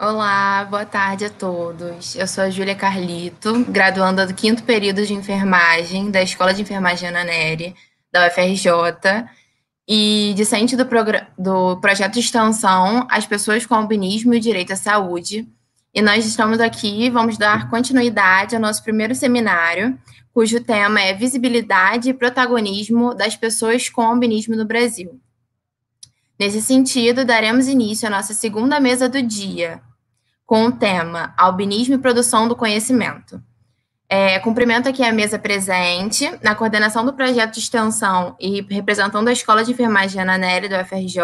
Olá, boa tarde a todos. Eu sou a Júlia Carlito, graduanda do quinto período de enfermagem da Escola de Enfermagem Ana Nery, da UFRJ, e discente do projeto de extensão As Pessoas com Albinismo e o Direito à Saúde. E nós estamos aqui e vamos dar continuidade ao nosso primeiro seminário, cujo tema é Visibilidade e Protagonismo das Pessoas com Albinismo no Brasil. Nesse sentido, daremos início à nossa segunda mesa do dia, com o tema Albinismo e Produção do Conhecimento. Cumprimento aqui a mesa presente, na coordenação do projeto de extensão e representando a Escola de Enfermagem Ana Nery, do UFRJ,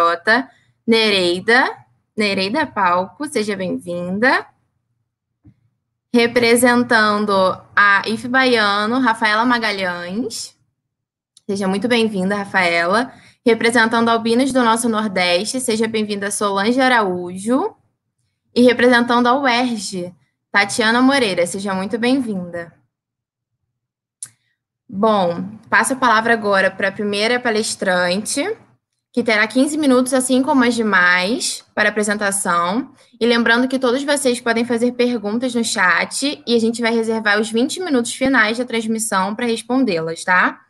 Nereida. Nereida Palco, seja bem-vinda. Representando a IF Baiano, Rafaela Magalhães. Seja muito bem-vinda, Rafaela. Representando Albinos do nosso Nordeste, seja bem-vinda, Solange Araújo. E representando a UERJ, Tatiana Moreira, seja muito bem-vinda. Bom, passo a palavra agora para a primeira palestrante, que terá 15 minutos, assim como as demais, para a apresentação. E lembrando que todos vocês podem fazer perguntas no chat e a gente vai reservar os 20 minutos finais da transmissão para respondê-las, tá?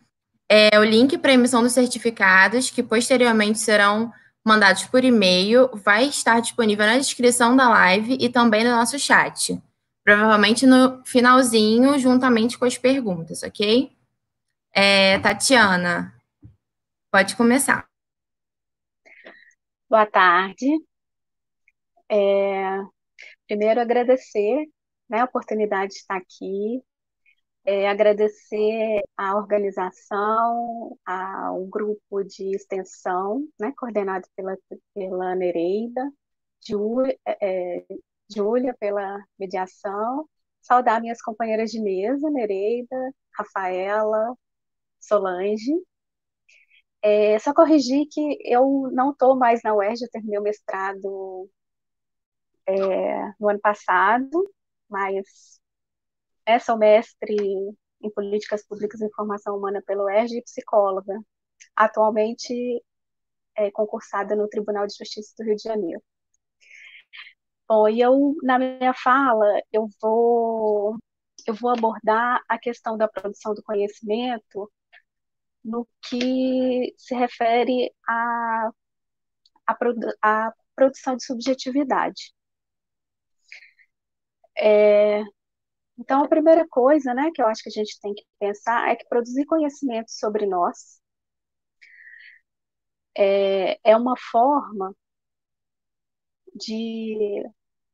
O link para emissão dos certificados, que posteriormente serão mandados por e-mail, vai estar disponível na descrição da live e também no nosso chat. Provavelmente no finalzinho, juntamente com as perguntas, ok? Tatiana, pode começar. Boa tarde. Primeiro, agradecer, né, a oportunidade de estar aqui, agradecer à organização, ao grupo de extensão, né, coordenado pela Nereida, Júlia pela mediação, saudar minhas companheiras de mesa, Nereida, Rafaela, Solange. Só corrigir que eu não estou mais na UERJ, eu terminei o mestrado no ano passado, mas sou mestre em Políticas Públicas e Informação Humana pelo UERJ e psicóloga, atualmente concursada no Tribunal de Justiça do Rio de Janeiro. Bom, e na minha fala, eu vou abordar a questão da produção do conhecimento no que se refere à produção de subjetividade. Então, a primeira coisa, né, que eu acho que a gente tem que pensar é que produzir conhecimento sobre nós é uma forma de,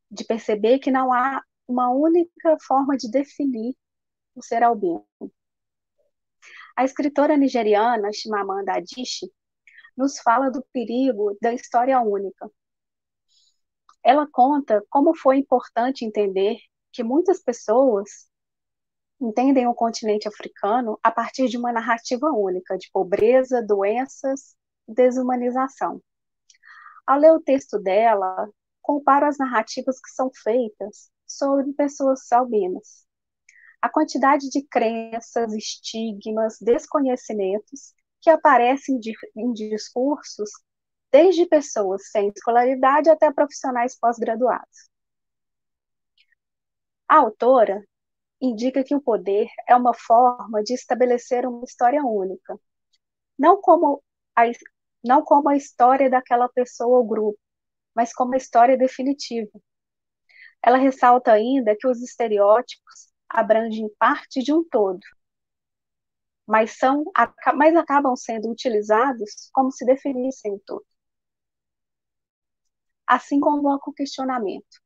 de perceber que não há uma única forma de definir o ser albino. A escritora nigeriana Chimamanda Adichie nos fala do perigo da história única. Ela conta como foi importante entender que muitas pessoas entendem o continente africano a partir de uma narrativa única de pobreza, doenças e desumanização. Ao ler o texto dela, comparo as narrativas que são feitas sobre pessoas albinas. A quantidade de crenças, estigmas, desconhecimentos que aparecem em discursos, desde pessoas sem escolaridade até profissionais pós-graduados. A autora indica que o poder é uma forma de estabelecer uma história única, não como a, não como a história daquela pessoa ou grupo, mas como a história definitiva. Ela ressalta ainda que os estereótipos abrangem parte de um todo, mas acabam sendo utilizados como se definissem o todo. Assim como o questionamento.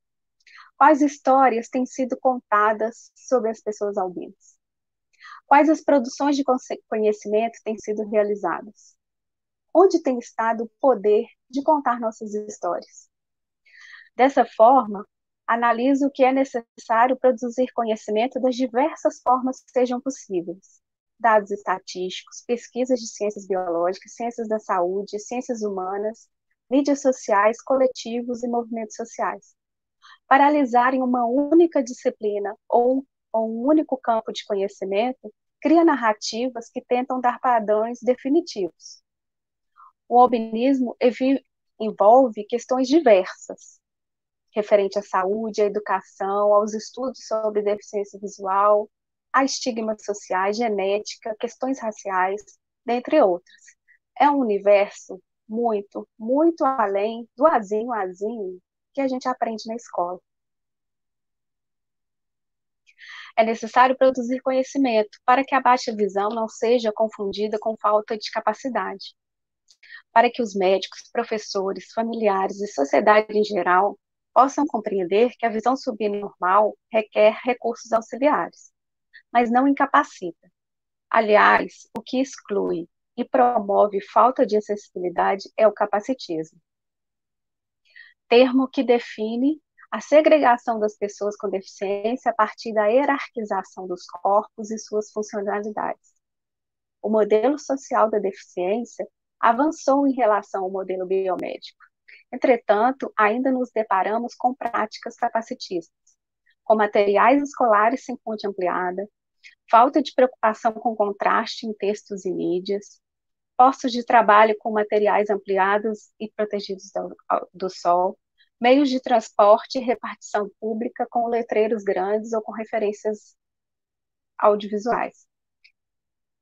Quais histórias têm sido contadas sobre as pessoas albinas? Quais as produções de conhecimento têm sido realizadas? Onde tem estado o poder de contar nossas histórias? Dessa forma, analiso que é necessário produzir conhecimento das diversas formas que sejam possíveis. Dados estatísticos, pesquisas de ciências biológicas, ciências da saúde, ciências humanas, mídias sociais, coletivos e movimentos sociais. Paralisar em uma única disciplina ou um único campo de conhecimento cria narrativas que tentam dar padrões definitivos. O albinismo envolve questões diversas. referente à saúde, à educação, aos estudos sobre deficiência visual, a estigmas sociais, genética, questões raciais, dentre outras. É um universo muito, muito além do azinho azinho que a gente aprende na escola. É necessário produzir conhecimento para que a baixa visão não seja confundida com falta de capacidade. Para que os médicos, professores, familiares e sociedade em geral possam compreender que a visão subnormal requer recursos auxiliares, mas não incapacita. Aliás, o que exclui e promove falta de acessibilidade é o capacitismo, termo que define a segregação das pessoas com deficiência a partir da hierarquização dos corpos e suas funcionalidades. O modelo social da deficiência avançou em relação ao modelo biomédico. Entretanto, ainda nos deparamos com práticas capacitistas, com materiais escolares sem fonte ampliada, falta de preocupação com contraste em textos e mídias, postos de trabalho com materiais ampliados e protegidos do sol, meios de transporte e repartição pública com letreiros grandes ou com referências audiovisuais.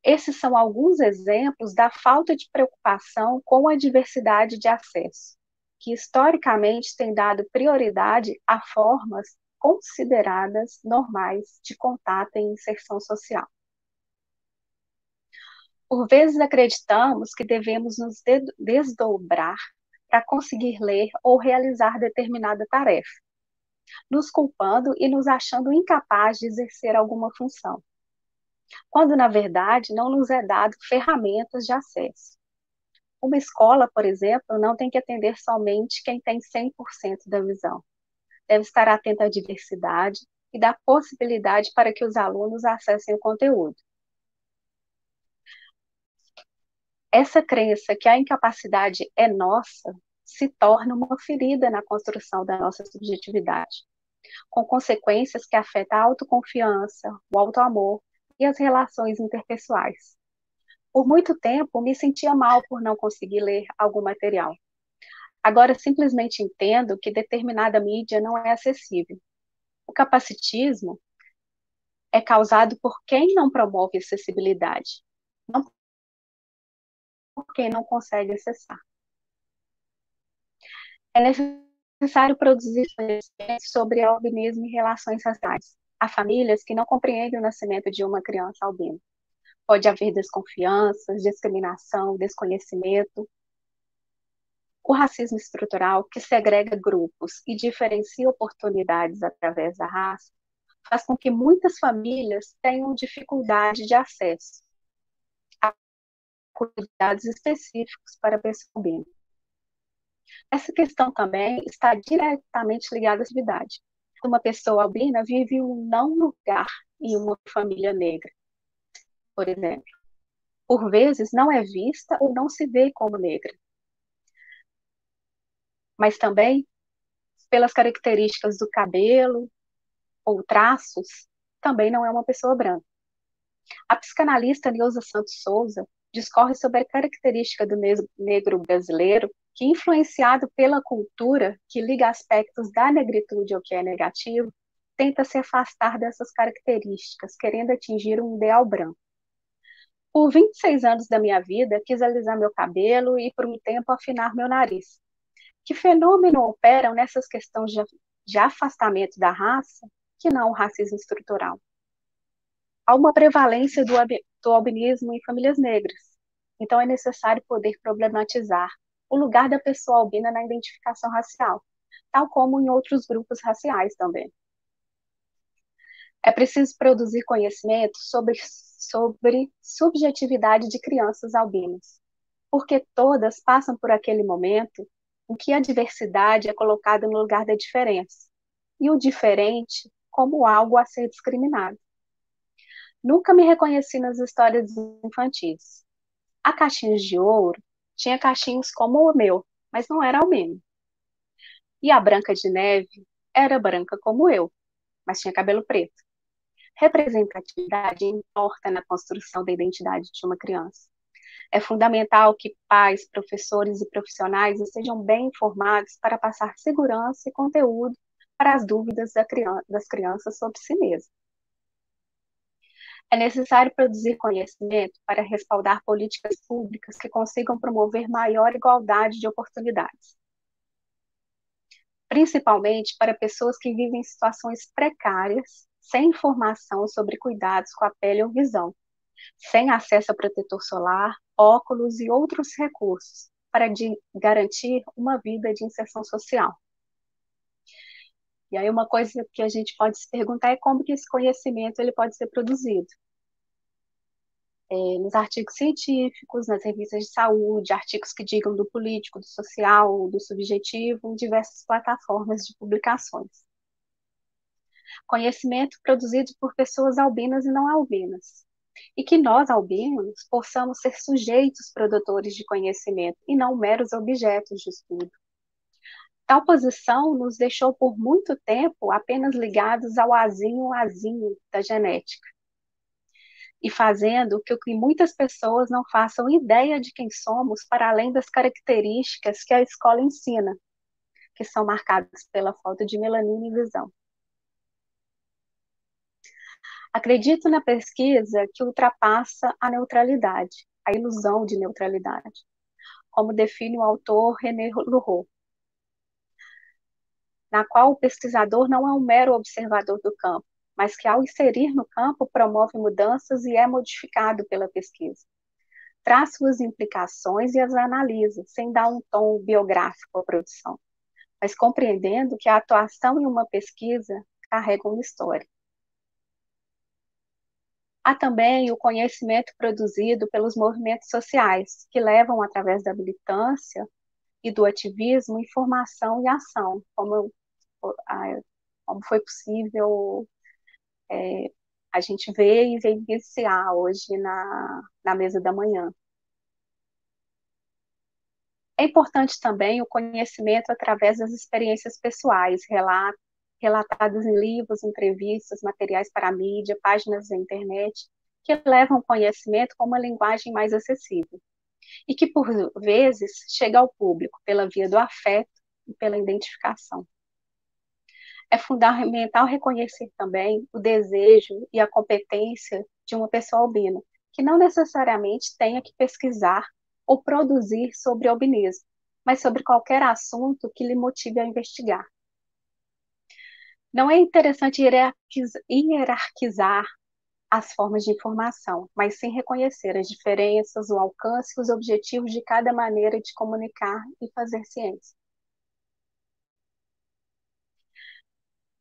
Esses são alguns exemplos da falta de preocupação com a diversidade de acesso, que historicamente tem dado prioridade a formas consideradas normais de contato e inserção social. Por vezes acreditamos que devemos nos desdobrar para conseguir ler ou realizar determinada tarefa, nos culpando e nos achando incapazes de exercer alguma função, quando na verdade não nos é dado ferramentas de acesso. Uma escola, por exemplo, não tem que atender somente quem tem 100% da visão. Deve estar atenta à diversidade e dar possibilidade para que os alunos acessem o conteúdo. Essa crença que a incapacidade é nossa se torna uma ferida na construção da nossa subjetividade, com consequências que afetam a autoconfiança, o autoamor e as relações interpessoais. Por muito tempo, me sentia mal por não conseguir ler algum material. Agora, simplesmente entendo que determinada mídia não é acessível. O capacitismo é causado por quem não promove acessibilidade, não por quem não consegue acessar. É necessário produzir conhecimentos sobre albinismo e relações raciais. Há famílias que não compreendem o nascimento de uma criança albina. Pode haver desconfianças, discriminação, desconhecimento. O racismo estrutural, que segrega grupos e diferencia oportunidades através da raça, faz com que muitas famílias tenham dificuldade de acesso a cuidados específicos para a pessoa albina. Essa questão também está diretamente ligada à atividade. Uma pessoa albina vive um não lugar em uma família negra, por exemplo. Por vezes não é vista ou não se vê como negra. Mas também, pelas características do cabelo ou traços, também não é uma pessoa branca. A psicanalista Neuza Santos Souza discorre sobre a característica do negro brasileiro que, influenciado pela cultura que liga aspectos da negritude ao que é negativo, tenta se afastar dessas características, querendo atingir um ideal branco. Por 26 anos da minha vida, quis alisar meu cabelo e, por um tempo, afinar meu nariz. Que fenômeno operam nessas questões de afastamento da raça que não o racismo estrutural? Há uma prevalência do albinismo em famílias negras. Então, é necessário poder problematizar o lugar da pessoa albina na identificação racial, tal como em outros grupos raciais também. É preciso produzir conhecimento sobre subjetividade de crianças albinas, porque todas passam por aquele momento em que a diversidade é colocada no lugar da diferença, e o diferente como algo a ser discriminado. Nunca me reconheci nas histórias infantis. A Caixinhos de Ouro tinha cachinhos como o meu, mas não era albino. E a Branca de Neve era branca como eu, mas tinha cabelo preto. Representatividade importa na construção da identidade de uma criança. É fundamental que pais, professores e profissionais estejam bem informados para passar segurança e conteúdo para as dúvidas das crianças sobre si mesmas. É necessário produzir conhecimento para respaldar políticas públicas que consigam promover maior igualdade de oportunidades, principalmente para pessoas que vivem em situações precárias, sem informação sobre cuidados com a pele ou visão, sem acesso a protetor solar, óculos e outros recursos para garantir uma vida de inserção social. E aí uma coisa que a gente pode se perguntar é como que esse conhecimento ele pode ser produzido. Nos artigos científicos, nas revistas de saúde, artigos que digam do político, do social, do subjetivo, em diversas plataformas de publicações. Conhecimento produzido por pessoas albinas e não albinas. E que nós, albinos, possamos ser sujeitos produtores de conhecimento e não meros objetos de estudo. Tal posição nos deixou por muito tempo apenas ligados ao azinho da genética, e fazendo com que muitas pessoas não façam ideia de quem somos para além das características que a escola ensina, que são marcadas pela falta de melanina e visão. Acredito na pesquisa que ultrapassa a neutralidade, a ilusão de neutralidade, como define o autor René Luhou, na qual o pesquisador não é um mero observador do campo, mas que ao inserir no campo promove mudanças e é modificado pela pesquisa. Traz suas implicações e as analisa, sem dar um tom biográfico à produção, mas compreendendo que a atuação em uma pesquisa carrega uma história. Há também o conhecimento produzido pelos movimentos sociais, que levam, através da militância e do ativismo, informação e ação, como foi possível a gente ver e vivenciar hoje na mesa da manhã. É importante também o conhecimento através das experiências pessoais, relatadas em livros, entrevistas, materiais para a mídia, páginas da internet, que levam o conhecimento com uma linguagem mais acessível e que, por vezes, chega ao público pela via do afeto e pela identificação. É fundamental reconhecer também o desejo e a competência de uma pessoa albina, que não necessariamente tenha que pesquisar ou produzir sobre albinismo, mas sobre qualquer assunto que lhe motive a investigar. Não é interessante hierarquizar as formas de informação, mas sim reconhecer as diferenças, o alcance e os objetivos de cada maneira de comunicar e fazer ciência.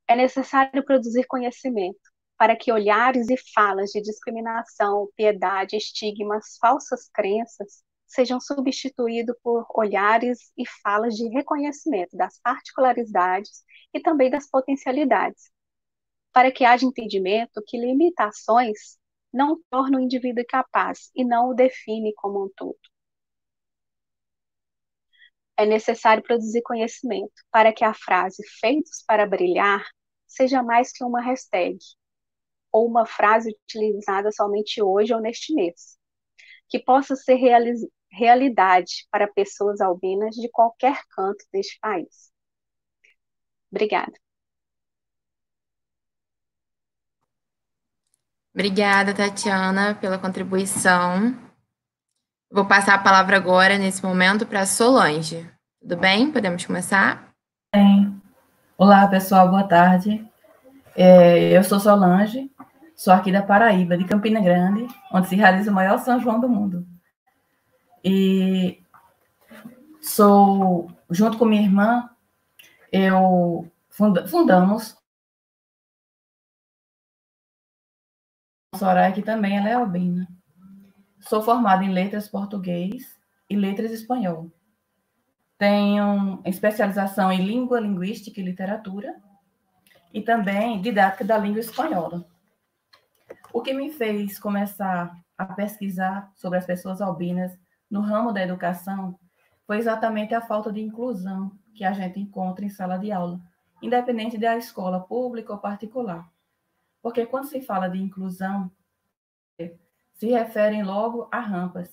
É necessário produzir conhecimento para que olhares e falas de discriminação, piedade, estigmas, falsas crenças sejam substituídos por olhares e falas de reconhecimento das particularidades e também das potencialidades, para que haja entendimento que limitações não tornam o indivíduo capaz e não o define como um todo. É necessário produzir conhecimento para que a frase "feitos para brilhar" seja mais que uma hashtag ou uma frase utilizada somente hoje ou neste mês, que possa ser realidade para pessoas albinas de qualquer canto deste país. Obrigada. Obrigada, Tatiana, pela contribuição. Vou passar a palavra agora, nesse momento, para a Solange. Tudo bem? Podemos começar? Bem. Olá, pessoal, boa tarde. Eu sou Solange, sou aqui da Paraíba, de Campina Grande, onde se realiza o maior São João do mundo. E junto com minha irmã, fundamos Soraya, que também ela é albina. Sou formada em letras português e letras espanhol. Tenho especialização em língua, linguística e literatura e também didática da língua espanhola. O que me fez começar a pesquisar sobre as pessoas albinas no ramo da educação foi exatamente a falta de inclusão que a gente encontra em sala de aula, independente da escola pública ou particular. Porque quando se fala de inclusão, se referem logo a rampas.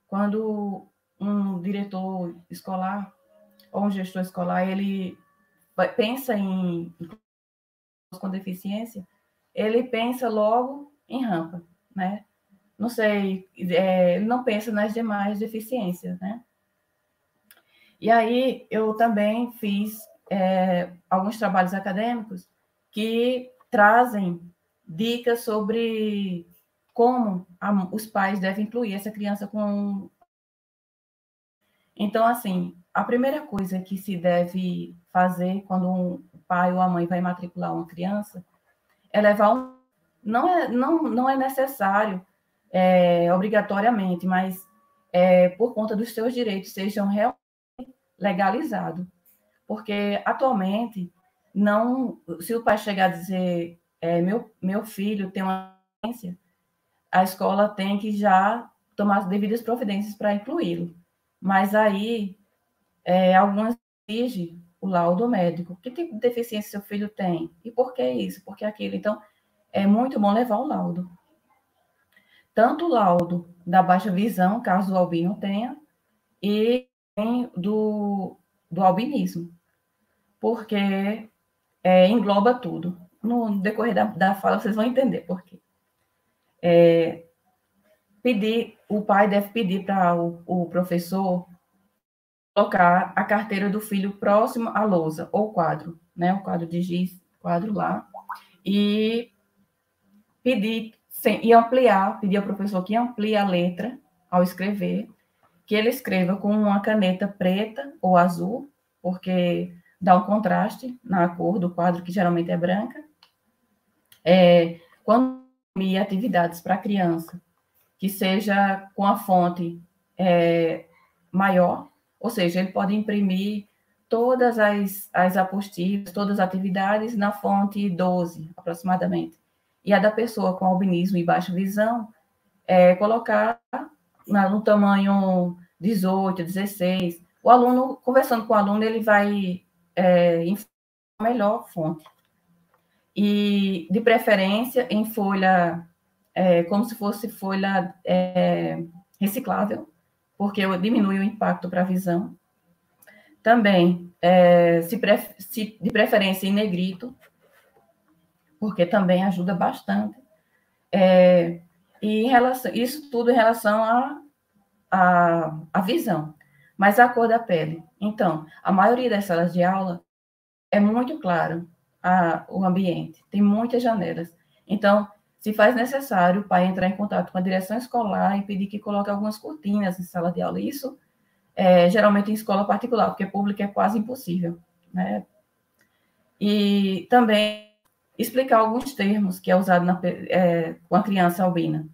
quando um diretor escolar ou um gestor escolar, ele pensa em com deficiência, ele pensa logo em rampa, né? Não sei, ele não pensa nas demais deficiências, né? E aí eu também fiz alguns trabalhos acadêmicos que trazem dicas sobre como os pais devem incluir essa criança com... Então, assim, a primeira coisa que se deve fazer quando um pai ou a mãe vai matricular uma criança é levar um... Não é necessário, obrigatoriamente, mas por conta dos seus direitos sejam realmente legalizados. Porque, atualmente, não, se o pai chegar a dizer meu filho tem uma deficiência, a escola tem que já tomar as devidas providências para incluí-lo. Mas aí, algumas exigem o laudo médico. Que tipo de deficiência seu filho tem? E por que isso? Por que aquilo? Então, é muito bom levar o laudo. Tanto o laudo da baixa visão, caso o albino tenha, e do albinismo, porque engloba tudo. No decorrer da fala, vocês vão entender por quê. O pai deve pedir para o professor colocar a carteira do filho próximo à lousa, ou quadro, né? O quadro de giz, quadro lá, e pedir ao professor que amplie a letra ao escrever, que ele escreva com uma caneta preta ou azul, porque dá um contraste na cor do quadro, que geralmente é branca. Quando imprimir atividades para criança, que seja com a fonte maior, ou seja, ele pode imprimir todas as apostilas, todas as atividades na fonte 12, aproximadamente. E a da pessoa com albinismo e baixa visão, colocar no tamanho 18, 16. O aluno, conversando com o aluno, ele vai informar a melhor fonte. E, de preferência, em folha, como se fosse folha reciclável, porque diminui o impacto para a visão. Também, de preferência, em negrito, porque também ajuda bastante. E isso tudo em relação à visão. Mas a cor da pele. Então, a maioria das salas de aula é muito claro o ambiente, tem muitas janelas. Então, se faz necessário o pai entrar em contato com a direção escolar e pedir que coloque algumas cortinas em sala de aula. Isso, geralmente, em escola particular, porque pública é quase impossível, né? E também explicar alguns termos que é usado com a criança albina.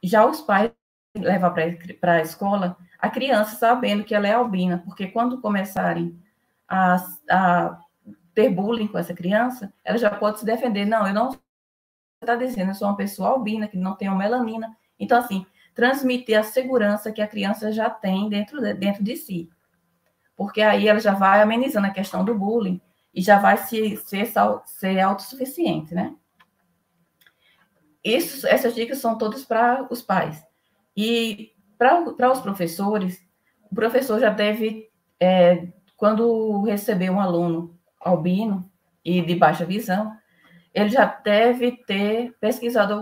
Já os pais levam para a escola a criança sabendo que ela é albina, porque quando começarem a ter bullying com essa criança, ela já pode se defender. Não, eu não está dizendo, eu sou uma pessoa albina, que não tem melanina. Então, assim, transmitir a segurança que a criança já tem dentro de si. Porque aí ela já vai amenizando a questão do bullying e já vai ser autossuficiente, né? Essas dicas são todas para os pais. E para os professores, o professor já deve, quando receber um aluno albino e de baixa visão, ele já deve ter pesquisado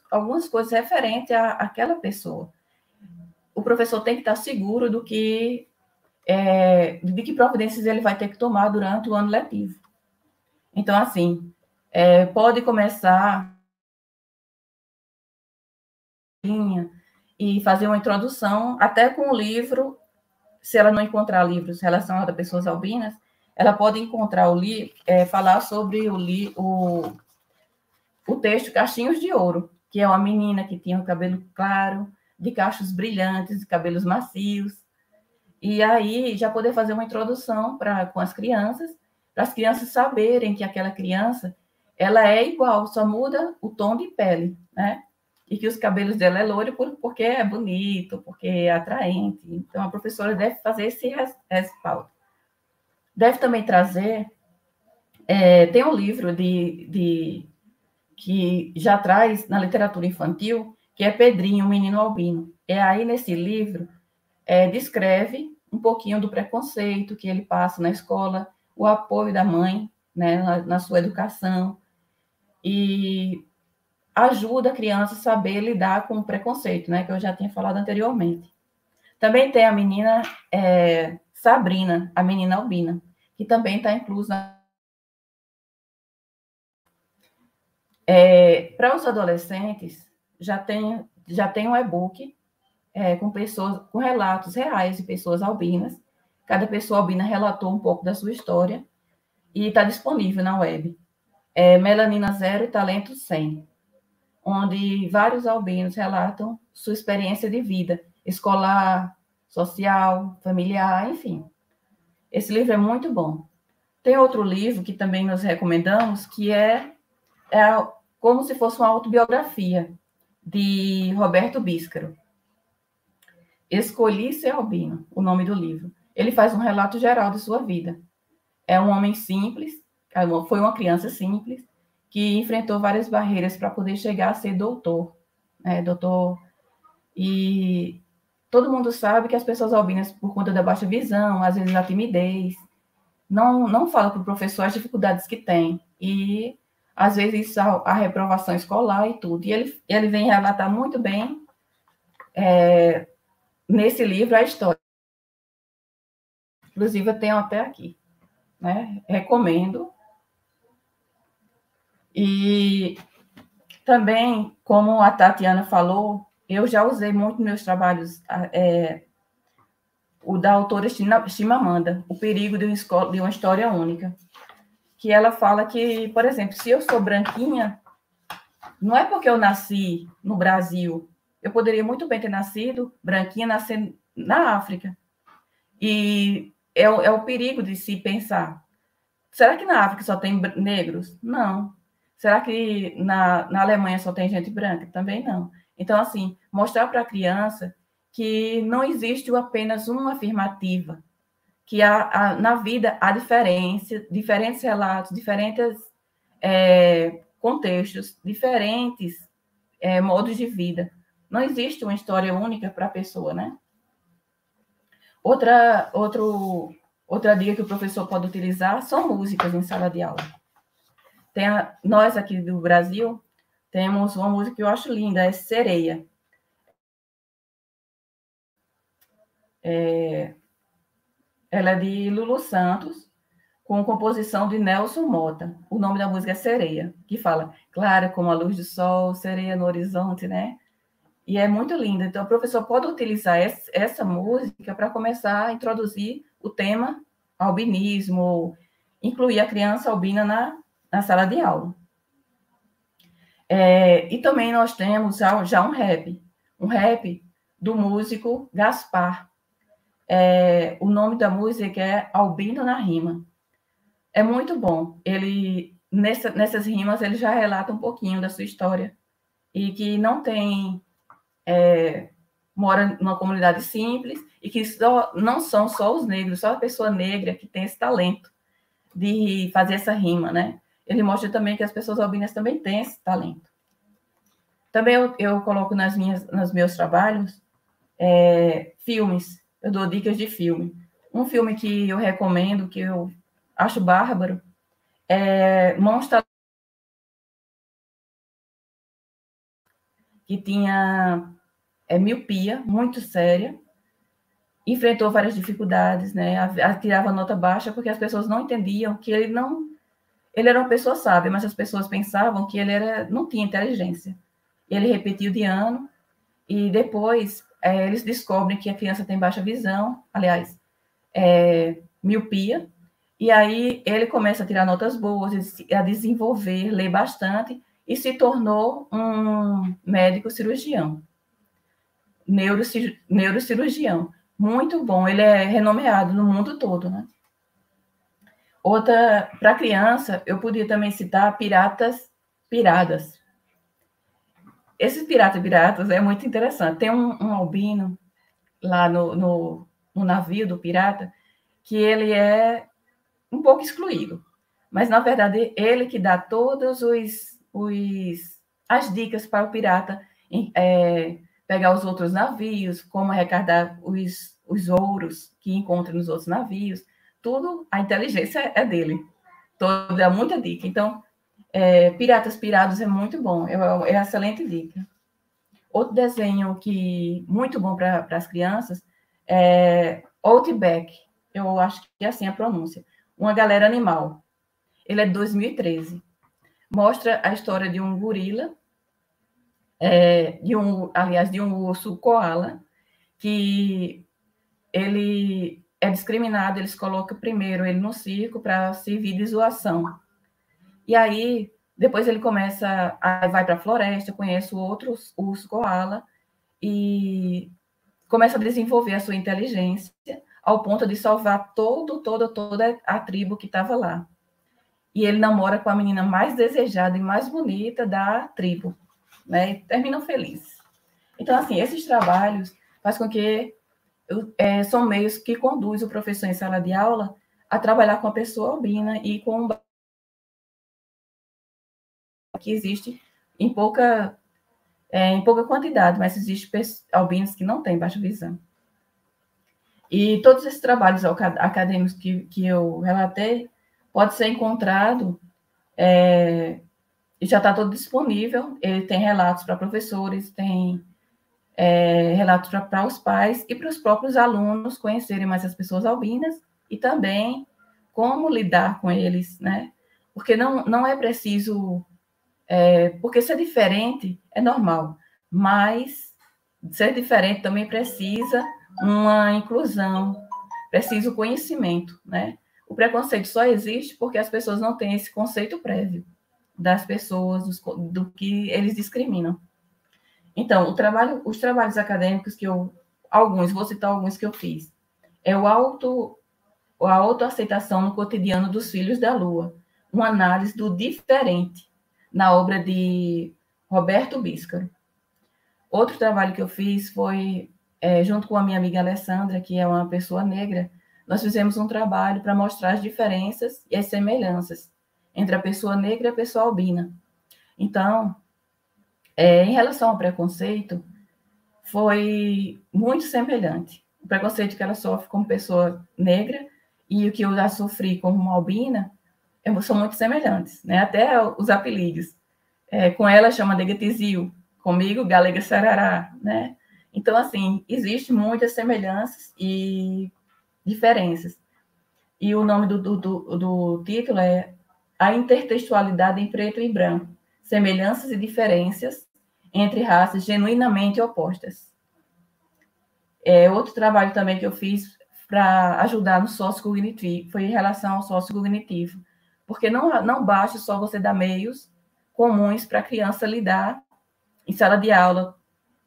algumas coisas referentes àquela pessoa. O professor tem que estar seguro de que providências ele vai ter que tomar durante o ano letivo. Então, assim, pode começar e fazer uma introdução, até com o livro, se ela não encontrar livros relacionados a pessoas albinas, ela pode encontrar falar sobre o texto Cachinhos de Ouro, que é uma menina que tinha o cabelo claro, de cachos brilhantes, de cabelos macios, e aí já poder fazer uma introdução com as crianças, para as crianças saberem que aquela criança, ela é igual, só muda o tom de pele, né? E que os cabelos dela é loiro porque é bonito, porque é atraente. Então, a professora deve fazer esse respaldo. Deve também trazer... tem um livro que já traz, na literatura infantil, que é Pedrinho, o menino albino. E aí, nesse livro, descreve um pouquinho do preconceito que ele passa na escola, o apoio da mãe, né, na sua educação, e ajuda a criança a saber lidar com o preconceito, né, que eu já tinha falado anteriormente. Também tem a menina Sabrina, a menina albina, que também está inclusa. Para os adolescentes, já tem um e-book com relatos reais de pessoas albinas. Cada pessoa albina relatou um pouco da sua história e está disponível na web. Melanina Zero e Talento 100, onde vários albinos relatam sua experiência de vida, escolar, social, familiar, enfim. Esse livro é muito bom. Tem outro livro que também nós recomendamos, que é como se fosse uma autobiografia, de Roberto Bíscaro. Escolhi Ser Albino, o nome do livro. Ele faz um relato geral de sua vida. É um homem simples, foi uma criança simples, que enfrentou várias barreiras para poder chegar a ser doutor. Doutor. E todo mundo sabe que as pessoas albinas, por conta da baixa visão, às vezes a timidez, não fala para o professor as dificuldades que tem. E, às vezes, a reprovação escolar e tudo. E ele vem relatar muito bem, nesse livro, a história. Inclusive, eu tenho até aqui. Né? Recomendo. E também, como a Tatiana falou, eu já usei muito nos meus trabalhos o da autora Chimamanda, O Perigo de uma História Única, que ela fala que, por exemplo, se eu sou branquinha, não é porque eu nasci no Brasil, eu poderia muito bem ter nascido branquinha, nascer na África. E é o perigo de se pensar. Será que na África só tem negros? Não. Será que na Alemanha só tem gente branca? Também não. Então, assim, mostrar para a criança que não existe apenas uma afirmativa, que na vida há diferentes relatos, diferentes contextos, diferentes modos de vida. Não existe uma história única para a pessoa, né? Outra dica que o professor pode utilizar são músicas em sala de aula. Nós aqui do Brasil temos uma música que eu acho linda, é Sereia. Ela é de Lulu Santos, com composição de Nelson Mota. O nome da música é Sereia, que fala, clara como a luz do sol, sereia no horizonte, né? E é muito linda. Então, o professor pode utilizar essa música para começar a introduzir o tema albinismo, incluir a criança albina na sala de aula. E também nós temos já um rap do músico Gaspar. O nome da música é Albino na Rima. É muito bom. Ele, nessas rimas, ele já relata um pouquinho da sua história e que não tem... mora numa comunidade simples e que não são só os negros, só a pessoa negra que tem esse talento de fazer essa rima, né? Ele mostra também que as pessoas albinas também têm esse talento. Também eu coloco nos meus trabalhos filmes, eu dou dicas de filme. Um filme que eu recomendo, que eu acho bárbaro, é Mãos que tinha miopia muito séria, enfrentou várias dificuldades, né? Tirava nota baixa porque as pessoas não entendiam que ele era uma pessoa sábia, mas as pessoas pensavam que ele não tinha inteligência. Ele repetiu de ano e depois eles descobrem que a criança tem baixa visão, aliás, miopia, e aí ele começa a tirar notas boas, a desenvolver, ler bastante e se tornou um médico cirurgião, neurocirurgião. Muito bom, ele é renomeado no mundo todo, né? Outra, para criança, eu podia também citar Piratas Piradas. Esses piratas é muito interessante. Tem um albino lá no navio do pirata que ele é um pouco excluído. Mas, na verdade, ele que dá todas as dicas para o pirata pegar os outros navios, como arrecadar os ouros que encontra nos outros navios, tudo, a inteligência é dele. Dá muita dica. Então, Piratas Pirados é muito bom, é uma excelente dica. Outro desenho muito bom para as crianças é Outback, eu acho que é assim a pronúncia, Uma Galera Animal. Ele é de 2013. Mostra a história de um gorila, de um urso koala, que ele é discriminado, eles colocam primeiro ele no circo para servir de zoação. E aí, depois ele vai para a floresta, conhece outros urso koala e começa a desenvolver a sua inteligência ao ponto de salvar toda a tribo que estava lá. E ele namora com a menina mais desejada e mais bonita da tribo, né? E terminam felizes. Então, assim, esses trabalhos fazem com que são meios que conduzem o professor em sala de aula a trabalhar com a pessoa albina e com que existe em pouca quantidade, mas existem albinos que não têm baixa visão. E todos esses trabalhos acadêmicos que eu relatei pode ser encontrado, já está todo disponível, ele tem relatos para professores, tem relatos para os pais e para os próprios alunos conhecerem mais as pessoas albinas e também como lidar com eles, né? Porque não é preciso... porque ser diferente é normal, mas ser diferente também precisa uma inclusão, precisa o conhecimento, né? O preconceito só existe porque as pessoas não têm esse conceito prévio das pessoas, do que eles discriminam. Então, os trabalhos acadêmicos vou citar alguns que eu fiz, é a autoaceitação no cotidiano dos filhos da Lua, uma análise do diferente, na obra de Roberto Bíscaro. Outro trabalho que eu fiz foi, junto com a minha amiga Alessandra, que é uma pessoa negra, nós fizemos um trabalho para mostrar as diferenças e as semelhanças entre a pessoa negra e a pessoa albina. Então, em relação ao preconceito, foi muito semelhante. O preconceito que ela sofre como pessoa negra e o que eu já sofri como uma albina são muito semelhantes, né? Até os apelidos. Com ela chama Nega Tizil, comigo Galega Sarará, né? Então, assim, existem muitas semelhanças e diferenças. E o nome do título é A Intertextualidade em Preto e Branco, Semelhanças e Diferenças entre Raças Genuinamente Opostas. Outro trabalho também que eu fiz para ajudar no sociocognitivo foi em relação ao sociocognitivo, porque não basta só você dar meios comuns para a criança lidar em sala de aula,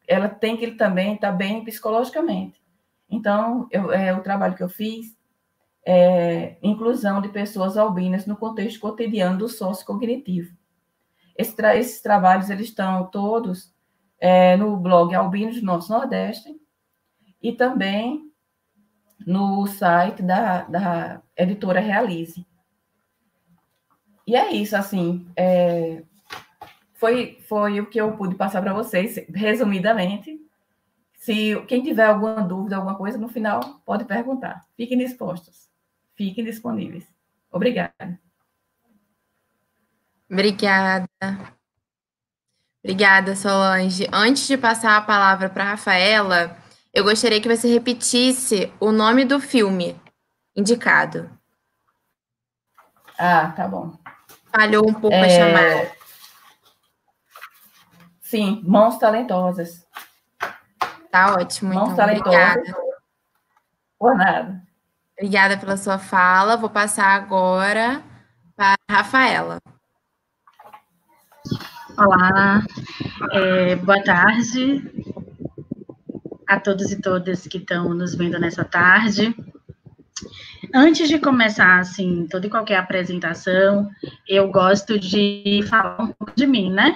ela tem que também estar bem psicologicamente. Então, o trabalho que eu fiz é inclusão de pessoas albinas no contexto cotidiano do sociocognitivo. Esses trabalhos eles estão todos no blog Albinos do Nosso Nordeste e também no site da editora Realize. E é isso, assim, foi o que eu pude passar para vocês, resumidamente. Se quem tiver alguma dúvida, alguma coisa, no final, pode perguntar. Fiquem dispostos, fiquem disponíveis. Obrigada. Obrigada, Solange. Antes de passar a palavra para a Rafaela, eu gostaria que você repetisse o nome do filme indicado. Tá bom. Falhou um pouco a chamada. Sim, Mãos Talentosas. Tá ótimo, Mãos então. Talentosas. Obrigada. Por nada. Obrigada pela sua fala. Vou passar agora para a Rafaela. Olá, boa tarde a todos e todas que estão nos vendo nessa tarde. Antes de começar, assim, toda e qualquer apresentação, eu gosto de falar um pouco de mim, né?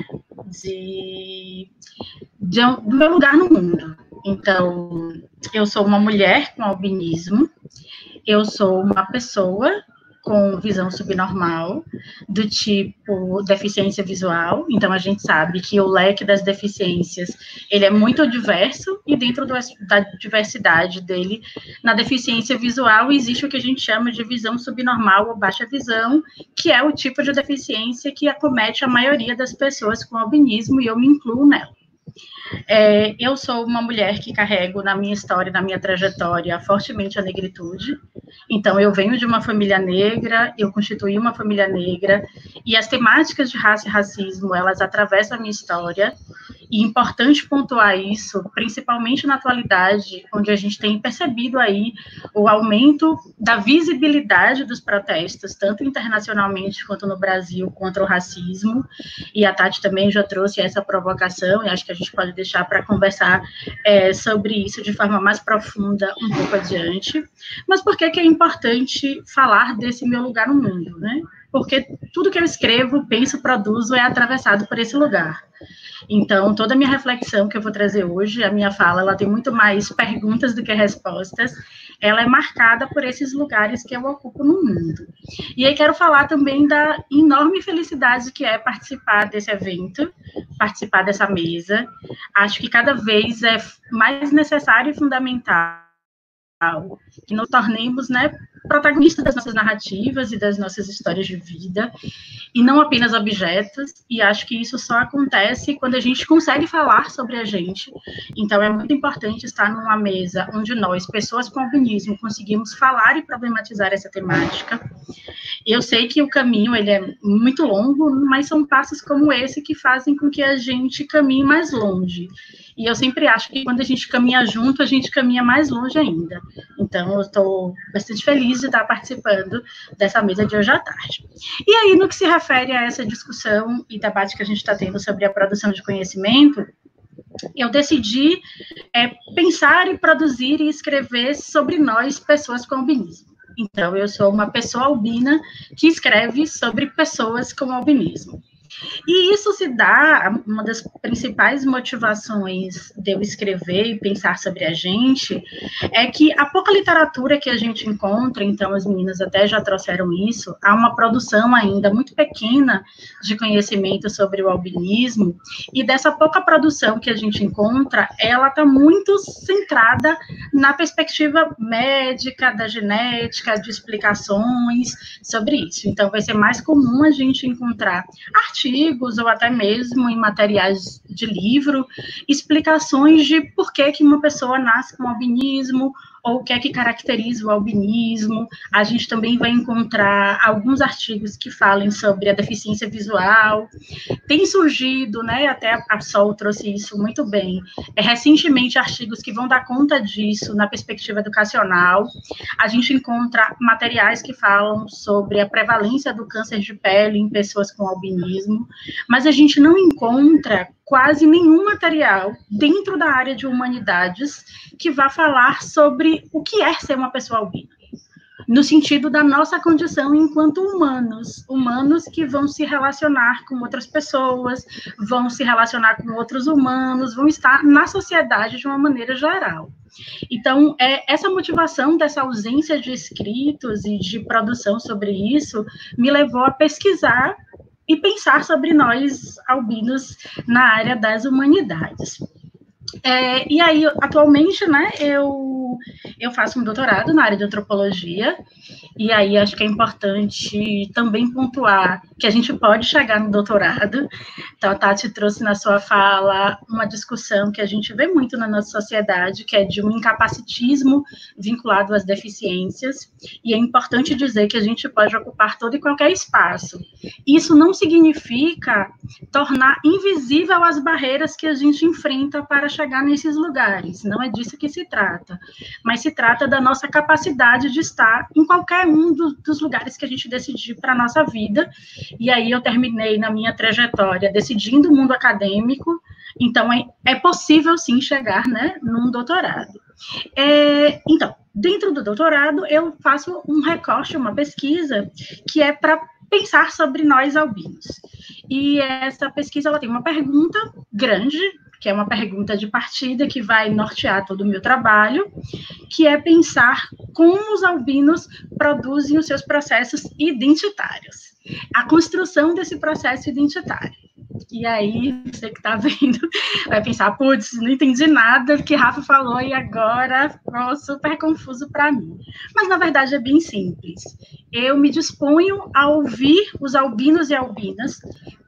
Do meu lugar no mundo. Então, eu sou uma mulher com albinismo, eu sou uma pessoa com visão subnormal, do tipo deficiência visual. Então, a gente sabe que o leque das deficiências, ele é muito diverso, e dentro da diversidade dele, na deficiência visual, existe o que a gente chama de visão subnormal ou baixa visão, que é o tipo de deficiência que acomete a maioria das pessoas com albinismo, e eu me incluo nela. Eu sou uma mulher que carrego na minha história, na minha trajetória, fortemente a negritude. Então, eu venho de uma família negra, eu constituí uma família negra, e as temáticas de raça e racismo, elas atravessam a minha história. E é importante pontuar isso, principalmente na atualidade, onde a gente tem percebido aí o aumento da visibilidade dos protestos, tanto internacionalmente quanto no Brasil, contra o racismo. E a Tati também já trouxe essa provocação, e acho que a gente pode deixar para conversar sobre isso de forma mais profunda um pouco adiante. Mas por que é importante falar desse meu lugar no mundo, né? Porque tudo que eu escrevo, penso, produzo é atravessado por esse lugar. Então, toda a minha reflexão que eu vou trazer hoje, a minha fala, ela tem muito mais perguntas do que respostas, ela é marcada por esses lugares que eu ocupo no mundo. E aí quero falar também da enorme felicidade que é participar desse evento, participar dessa mesa. Acho que cada vez é mais necessário e fundamental que nos tornemos, né, protagonistas das nossas narrativas e das nossas histórias de vida, e não apenas objetos, e acho que isso só acontece quando a gente consegue falar sobre a gente. Então, é muito importante estar numa mesa onde nós, pessoas com albinismo, conseguimos falar e problematizar essa temática. Eu sei que o caminho, ele é muito longo, mas são passos como esse que fazem com que a gente caminhe mais longe. E eu sempre acho que quando a gente caminha junto, a gente caminha mais longe ainda. Então, eu estou bastante feliz de estar participando dessa mesa de hoje à tarde. E aí, no que se refere a essa discussão e debate que a gente está tendo sobre a produção de conhecimento, eu decidi pensar e produzir e escrever sobre nós, pessoas com albinismo. Então, eu sou uma pessoa albina que escreve sobre pessoas com albinismo. E isso se dá, uma das principais motivações de eu escrever e pensar sobre a gente, é que a pouca literatura que a gente encontra, então as meninas até já trouxeram isso, há uma produção ainda muito pequena de conhecimento sobre o albinismo, e dessa pouca produção que a gente encontra, ela está muito centrada na perspectiva médica, da genética, de explicações sobre isso. Então, vai ser mais comum a gente encontrar artigos ou até mesmo em materiais de livro, explicações de por que uma pessoa nasce com albinismo, ou o que é que caracteriza o albinismo. A gente também vai encontrar alguns artigos que falem sobre a deficiência visual. Tem surgido, né, até a Sol trouxe isso muito bem, recentemente artigos que vão dar conta disso na perspectiva educacional. A gente encontra materiais que falam sobre a prevalência do câncer de pele em pessoas com albinismo, mas a gente não encontra quase nenhum material dentro da área de humanidades que vá falar sobre o que é ser uma pessoa albina, no sentido da nossa condição enquanto humanos, humanos que vão se relacionar com outras pessoas, vão se relacionar com outros humanos, vão estar na sociedade de uma maneira geral. Então, essa motivação dessa ausência de escritos e de produção sobre isso me levou a pesquisar e pensar sobre nós, albinos, na área das humanidades. E aí, atualmente, né, eu faço um doutorado na área de antropologia, e aí acho que é importante também pontuar que a gente pode chegar no doutorado. Então, a Tati trouxe na sua fala uma discussão que a gente vê muito na nossa sociedade, que é de um incapacitismo vinculado às deficiências, e é importante dizer que a gente pode ocupar todo e qualquer espaço. Isso não significa tornar invisível as barreiras que a gente enfrenta para chegar nesses lugares, não é disso que se trata, mas se trata da nossa capacidade de estar em qualquer um dos lugares que a gente decidir para a nossa vida. E aí eu terminei na minha trajetória decidindo o mundo acadêmico, então é possível sim chegar, né, num doutorado. Então, dentro do doutorado eu faço um recorte, uma pesquisa que é para pensar sobre nós albinos. E essa pesquisa ela tem uma pergunta grande, que é uma pergunta de partida que vai nortear todo o meu trabalho, que é pensar como os albinos produzem os seus processos identitários, a construção desse processo identitário. E aí, você que está vendo, vai pensar, putz, não entendi nada do que Rafa falou e agora ficou super confuso para mim. Mas, na verdade, é bem simples. Eu me disponho a ouvir os albinos e albinas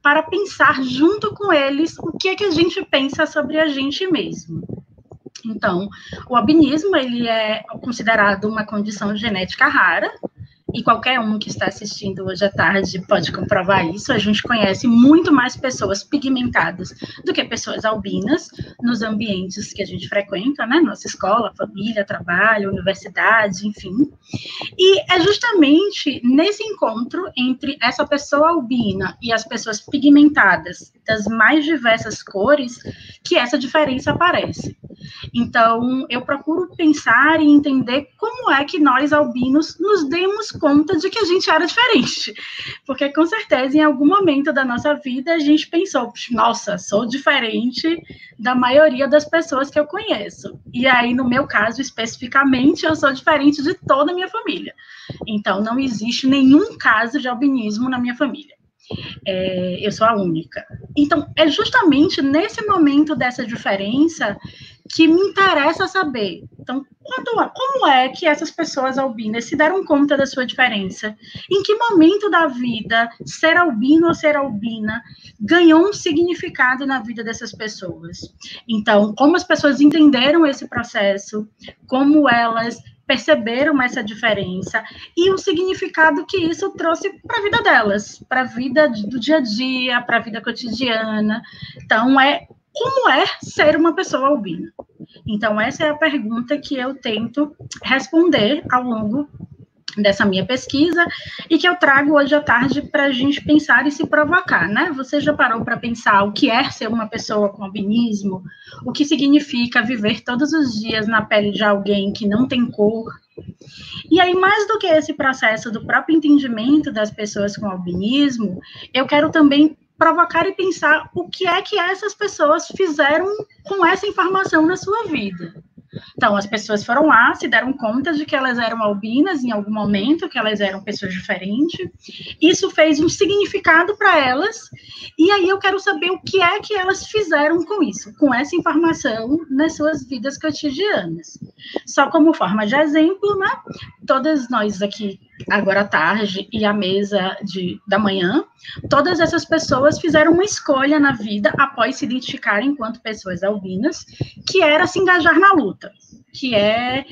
para pensar junto com eles o que é que a gente pensa sobre a gente mesmo. Então, o albinismo, ele é considerado uma condição genética rara, e qualquer um que está assistindo hoje à tarde pode comprovar isso. A gente conhece muito mais pessoas pigmentadas do que pessoas albinas nos ambientes que a gente frequenta, né? Nossa escola, família, trabalho, universidade, enfim. E é justamente nesse encontro entre essa pessoa albina e as pessoas pigmentadas das mais diversas cores que essa diferença aparece. Então, eu procuro pensar e entender como é que nós, albinos, nos demos conta de que a gente era diferente. Porque, com certeza, em algum momento da nossa vida, a gente pensou, nossa, sou diferente da maioria das pessoas que eu conheço. E aí, no meu caso, especificamente, eu sou diferente de toda a minha família. Então, não existe nenhum caso de albinismo na minha família. Eu sou a única. Então, é justamente nesse momento dessa diferença que me interessa saber. Então, como é que essas pessoas albinas se deram conta da sua diferença? Em que momento da vida ser albino ou ser albina ganhou um significado na vida dessas pessoas? Então, como as pessoas entenderam esse processo, como elas perceberam essa diferença e o significado que isso trouxe para a vida delas, para a vida do dia a dia, para a vida cotidiana. Então, como é ser uma pessoa albina? Então, essa é a pergunta que eu tento responder ao longo dessa minha pesquisa e que eu trago hoje à tarde para a gente pensar e se provocar, né? Você já parou para pensar o que é ser uma pessoa com albinismo? O que significa viver todos os dias na pele de alguém que não tem cor? E aí, mais do que esse processo do próprio entendimento das pessoas com albinismo, eu quero também provocar e pensar o que é que essas pessoas fizeram com essa informação na sua vida. Então, as pessoas foram lá, se deram conta de que elas eram albinas em algum momento, que elas eram pessoas diferentes. Isso fez um significado para elas. E aí eu quero saber o que é que elas fizeram com isso, com essa informação nas suas vidas cotidianas. Só como forma de exemplo, né? Todas nós aqui, agora à tarde e à mesa da manhã, todas essas pessoas fizeram uma escolha na vida, após se identificarem enquanto pessoas albinas, que era se engajar na luta, que é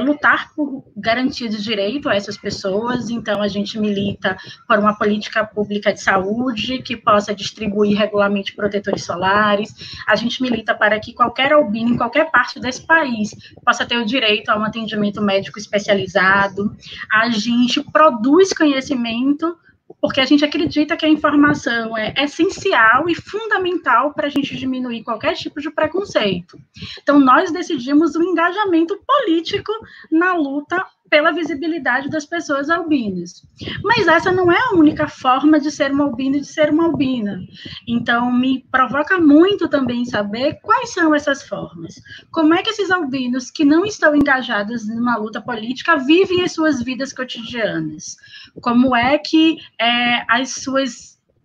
lutar por garantia de direito a essas pessoas. Então, a gente milita por uma política pública de saúde que possa distribuir regularmente protetores solares, a gente milita para que qualquer albino, em qualquer parte desse país, possa ter o direito a um atendimento médico especializado, a gente produz conhecimento, porque a gente acredita que a informação é essencial e fundamental para a gente diminuir qualquer tipo de preconceito. Então, nós decidimos um engajamento político na luta pela visibilidade das pessoas albinas. Mas essa não é a única forma de ser um albino e de ser uma albina. Então, me provoca muito também saber quais são essas formas. Como é que esses albinos que não estão engajados numa luta política vivem as suas vidas cotidianas? Como é que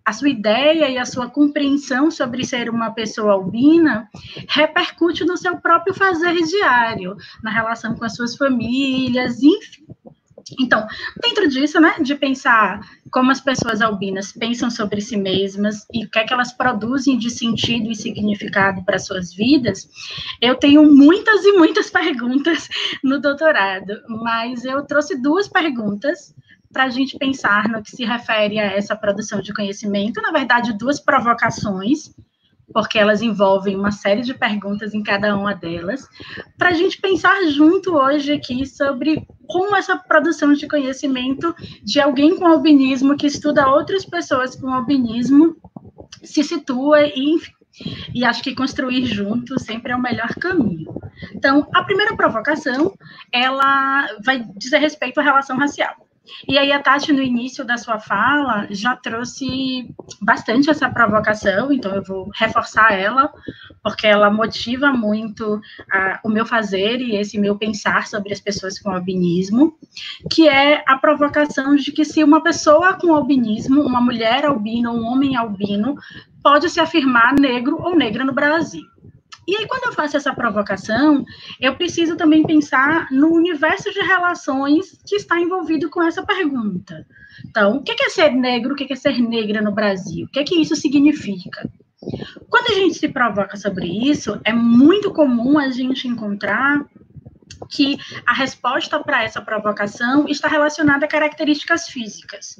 a sua ideia e a sua compreensão sobre ser uma pessoa albina repercute no seu próprio fazer diário, na relação com as suas famílias, enfim. Então, dentro disso, né, de pensar como as pessoas albinas pensam sobre si mesmas e o que é que elas produzem de sentido e significado para suas vidas, eu tenho muitas e muitas perguntas no doutorado, mas eu trouxe 2 perguntas para a gente pensar no que se refere a essa produção de conhecimento, na verdade, 2 provocações, porque elas envolvem uma série de perguntas em cada uma delas, para a gente pensar junto hoje aqui sobre como essa produção de conhecimento de alguém com albinismo que estuda outras pessoas com albinismo se situa e acho que construir junto sempre é o melhor caminho. Então, a primeira provocação, ela vai dizer respeito à relação racial. E aí a Tati, no início da sua fala, já trouxe bastante essa provocação, então eu vou reforçar ela, porque ela motiva muito o meu fazer e esse meu pensar sobre as pessoas com albinismo, que é a provocação de que se uma pessoa com albinismo, uma mulher albina ou um homem albino, pode se afirmar negro ou negra no Brasil. E aí, quando eu faço essa provocação, eu preciso também pensar no universo de relações que está envolvido com essa pergunta. Então, o que é ser negro, o que é ser negra no Brasil? O que isso significa? Quando a gente se provoca sobre isso, é muito comum a gente encontrar que a resposta para essa provocação está relacionada a características físicas.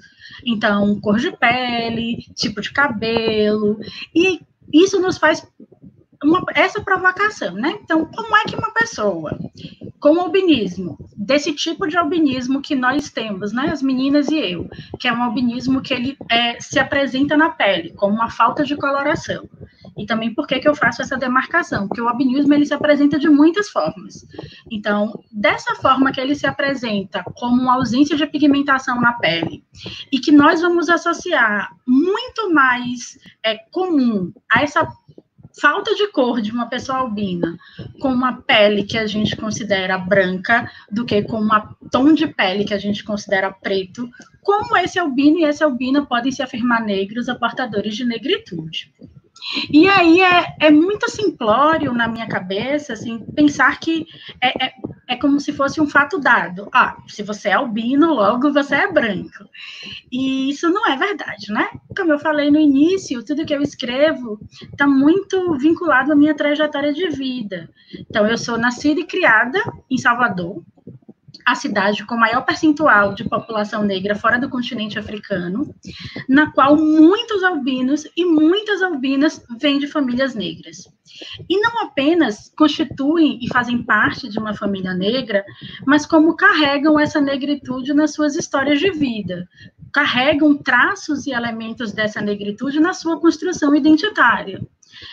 Então, cor de pele, tipo de cabelo, e isso nos faz essa provocação, né? Então, como é que uma pessoa com albinismo, desse tipo de albinismo que nós temos, né, as meninas e eu, que é um albinismo que ele se apresenta na pele, como uma falta de coloração. E também por que eu faço essa demarcação? Porque o albinismo ele se apresenta de muitas formas. Então, dessa forma que ele se apresenta como uma ausência de pigmentação na pele, e que nós vamos associar muito mais comum a essa falta de cor de uma pessoa albina com uma pele que a gente considera branca do que com um tom de pele que a gente considera preto, como esse albino e essa albina podem se afirmar negros ou portadores de negritude. E aí é muito simplório na minha cabeça, assim, pensar que é como se fosse um fato dado. Se você é albino, logo você é branco. E isso não é verdade, né? Como eu falei no início, tudo que eu escrevo está muito vinculado à minha trajetória de vida. Então, eu sou nascida e criada em Salvador, a cidade com maior percentual de população negra fora do continente africano, na qual muitos albinos e muitas albinas vêm de famílias negras. E não apenas constituem e fazem parte de uma família negra, mas como carregam essa negritude nas suas histórias de vida, carregam traços e elementos dessa negritude na sua construção identitária.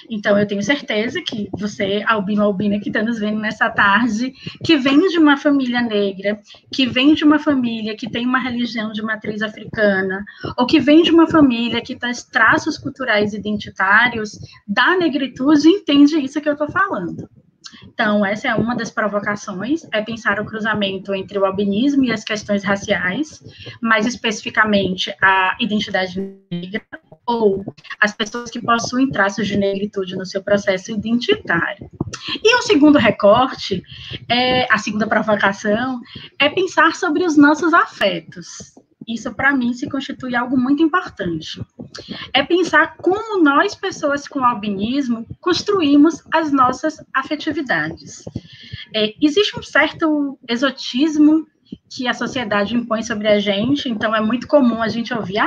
Então, eu tenho certeza que você, albino ou albina, que está nos vendo nessa tarde, que vem de uma família negra, que vem de uma família que tem uma religião de matriz africana, ou que vem de uma família que traz traços culturais identitários da negritude, entende isso que eu estou falando. Então, essa é uma das provocações, é pensar o cruzamento entre o albinismo e as questões raciais, mais especificamente a identidade negra, ou as pessoas que possuem traços de negritude no seu processo identitário. E o segundo recorte, a segunda provocação, é pensar sobre os nossos afetos. Isso, para mim, se constitui algo muito importante. É pensar como nós, pessoas com albinismo, construímos as nossas afetividades. Existe um certo exotismo que a sociedade impõe sobre a gente, então é muito comum a gente ouvir,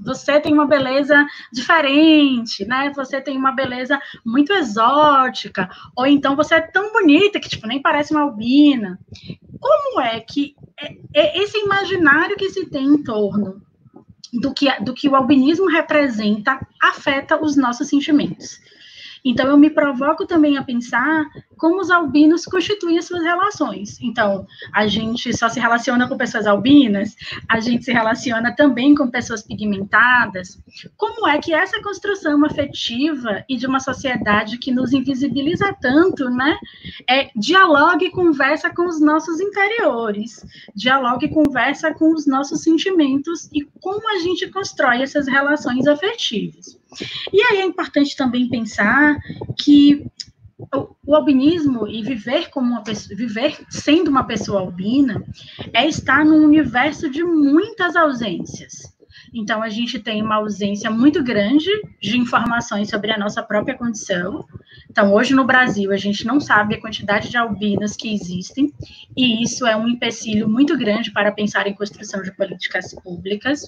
você tem uma beleza diferente, né? Você tem uma beleza muito exótica, ou então você é tão bonita que, nem parece uma albina. Como é que esse imaginário que se tem em torno do que o albinismo representa afeta os nossos sentimentos? Então, eu me provoco também a pensar como os albinos constituem as suas relações. Então, a gente só se relaciona com pessoas albinas, a gente se relaciona também com pessoas pigmentadas. Como é que essa construção afetiva e de uma sociedade que nos invisibiliza tanto, né, dialoga e conversa com os nossos interiores, dialoga e conversa com os nossos sentimentos e como a gente constrói essas relações afetivas. E aí é importante também pensar que o albinismo e viver sendo uma pessoa albina é estar num universo de muitas ausências. Então, a gente tem uma ausência muito grande de informações sobre a nossa própria condição. Então, hoje no Brasil, a gente não sabe a quantidade de albinas que existem, e isso é um empecilho muito grande para pensar em construção de políticas públicas.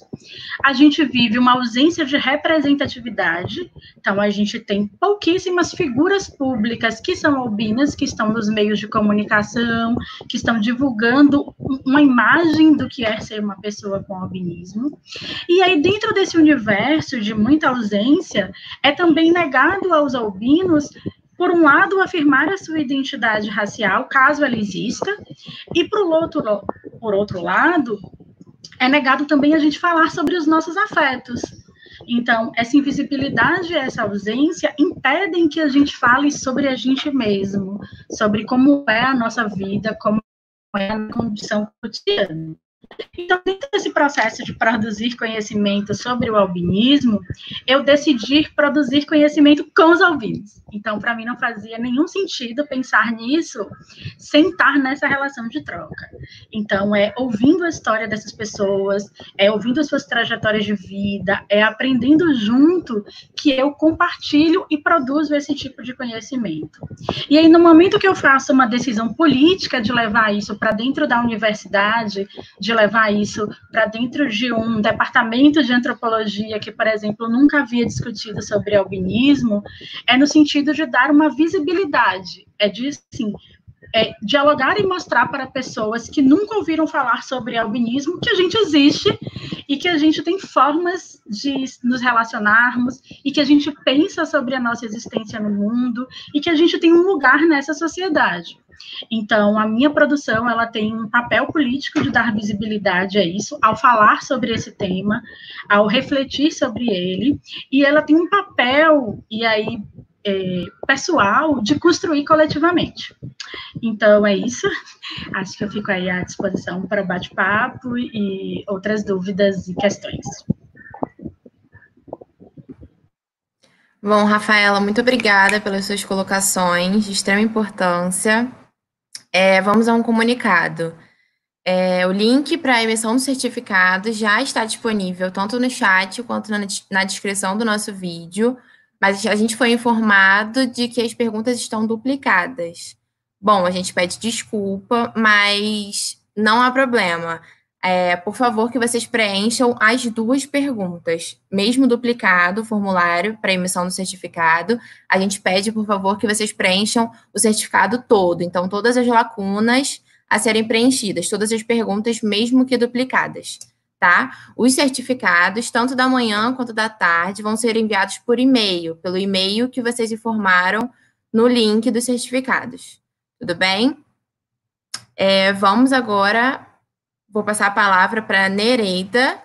A gente vive uma ausência de representatividade, então a gente tem pouquíssimas figuras públicas que são albinas, que estão nos meios de comunicação, que estão divulgando uma imagem do que é ser uma pessoa com albinismo. E aí, dentro desse universo de muita ausência, é também negado aos albinos, por um lado, afirmar a sua identidade racial, caso ela exista, e por outro lado, é negado também a gente falar sobre os nossos afetos. Então, essa invisibilidade e essa ausência impedem que a gente fale sobre a gente mesmo, sobre como é a nossa vida, como é a condição cotidiana. Então, dentro desse processo de produzir conhecimento sobre o albinismo, eu decidi produzir conhecimento com os albinos. Então, para mim, não fazia nenhum sentido pensar nisso sem estar nessa relação de troca. Então, é ouvindo a história dessas pessoas, é ouvindo as suas trajetórias de vida, é aprendendo junto que eu compartilho e produzo esse tipo de conhecimento. E aí, no momento que eu faço uma decisão política de levar isso para dentro da universidade, de levar isso para dentro de um departamento de antropologia que, por exemplo, nunca havia discutido sobre albinismo, é no sentido de dar uma visibilidade, assim, dialogar e mostrar para pessoas que nunca ouviram falar sobre albinismo que a gente existe e que a gente tem formas de nos relacionarmos e que a gente pensa sobre a nossa existência no mundo e que a gente tem um lugar nessa sociedade. Então, a minha produção, ela tem um papel político de dar visibilidade a isso, ao falar sobre esse tema, ao refletir sobre ele, e ela tem um papel, e aí, pessoal, de construir coletivamente. Então, é isso. Acho que eu fico aí à disposição para o bate-papo e outras dúvidas e questões. Bom, Rafaela, muito obrigada pelas suas colocações, de extrema importância. Vamos a um comunicado. O link para a emissão do certificado já está disponível tanto no chat quanto na descrição do nosso vídeo, mas a gente foi informado de que as perguntas estão duplicadas. Bom, a gente pede desculpa, mas não há problema. Por favor, que vocês preencham as 2 perguntas. Mesmo duplicado o formulário para emissão do certificado, a gente pede, por favor, que vocês preencham o certificado todo. Então, todas as lacunas a serem preenchidas, todas as perguntas, mesmo que duplicadas, tá? Os certificados, tanto da manhã quanto da tarde, vão ser enviados por e-mail, pelo e-mail que vocês informaram no link dos certificados. Tudo bem? Vamos agora... Vou passar a palavra para a Nereida.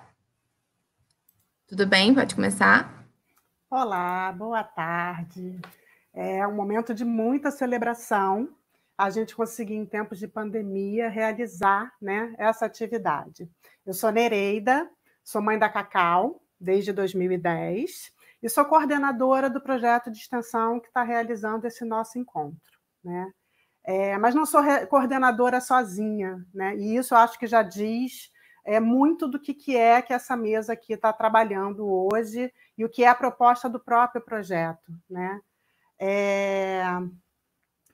Tudo bem? Pode começar? Olá, boa tarde. É um momento de muita celebração. A gente conseguiu, em tempos de pandemia, realizar, né, essa atividade. Eu sou Nereida, sou mãe da Cacau desde 2010 e sou coordenadora do projeto de extensão que está realizando esse nosso encontro, né? Mas não sou coordenadora sozinha, né? E isso eu acho que já diz muito do que é que essa mesa aqui está trabalhando hoje e o que é a proposta do próprio projeto, né?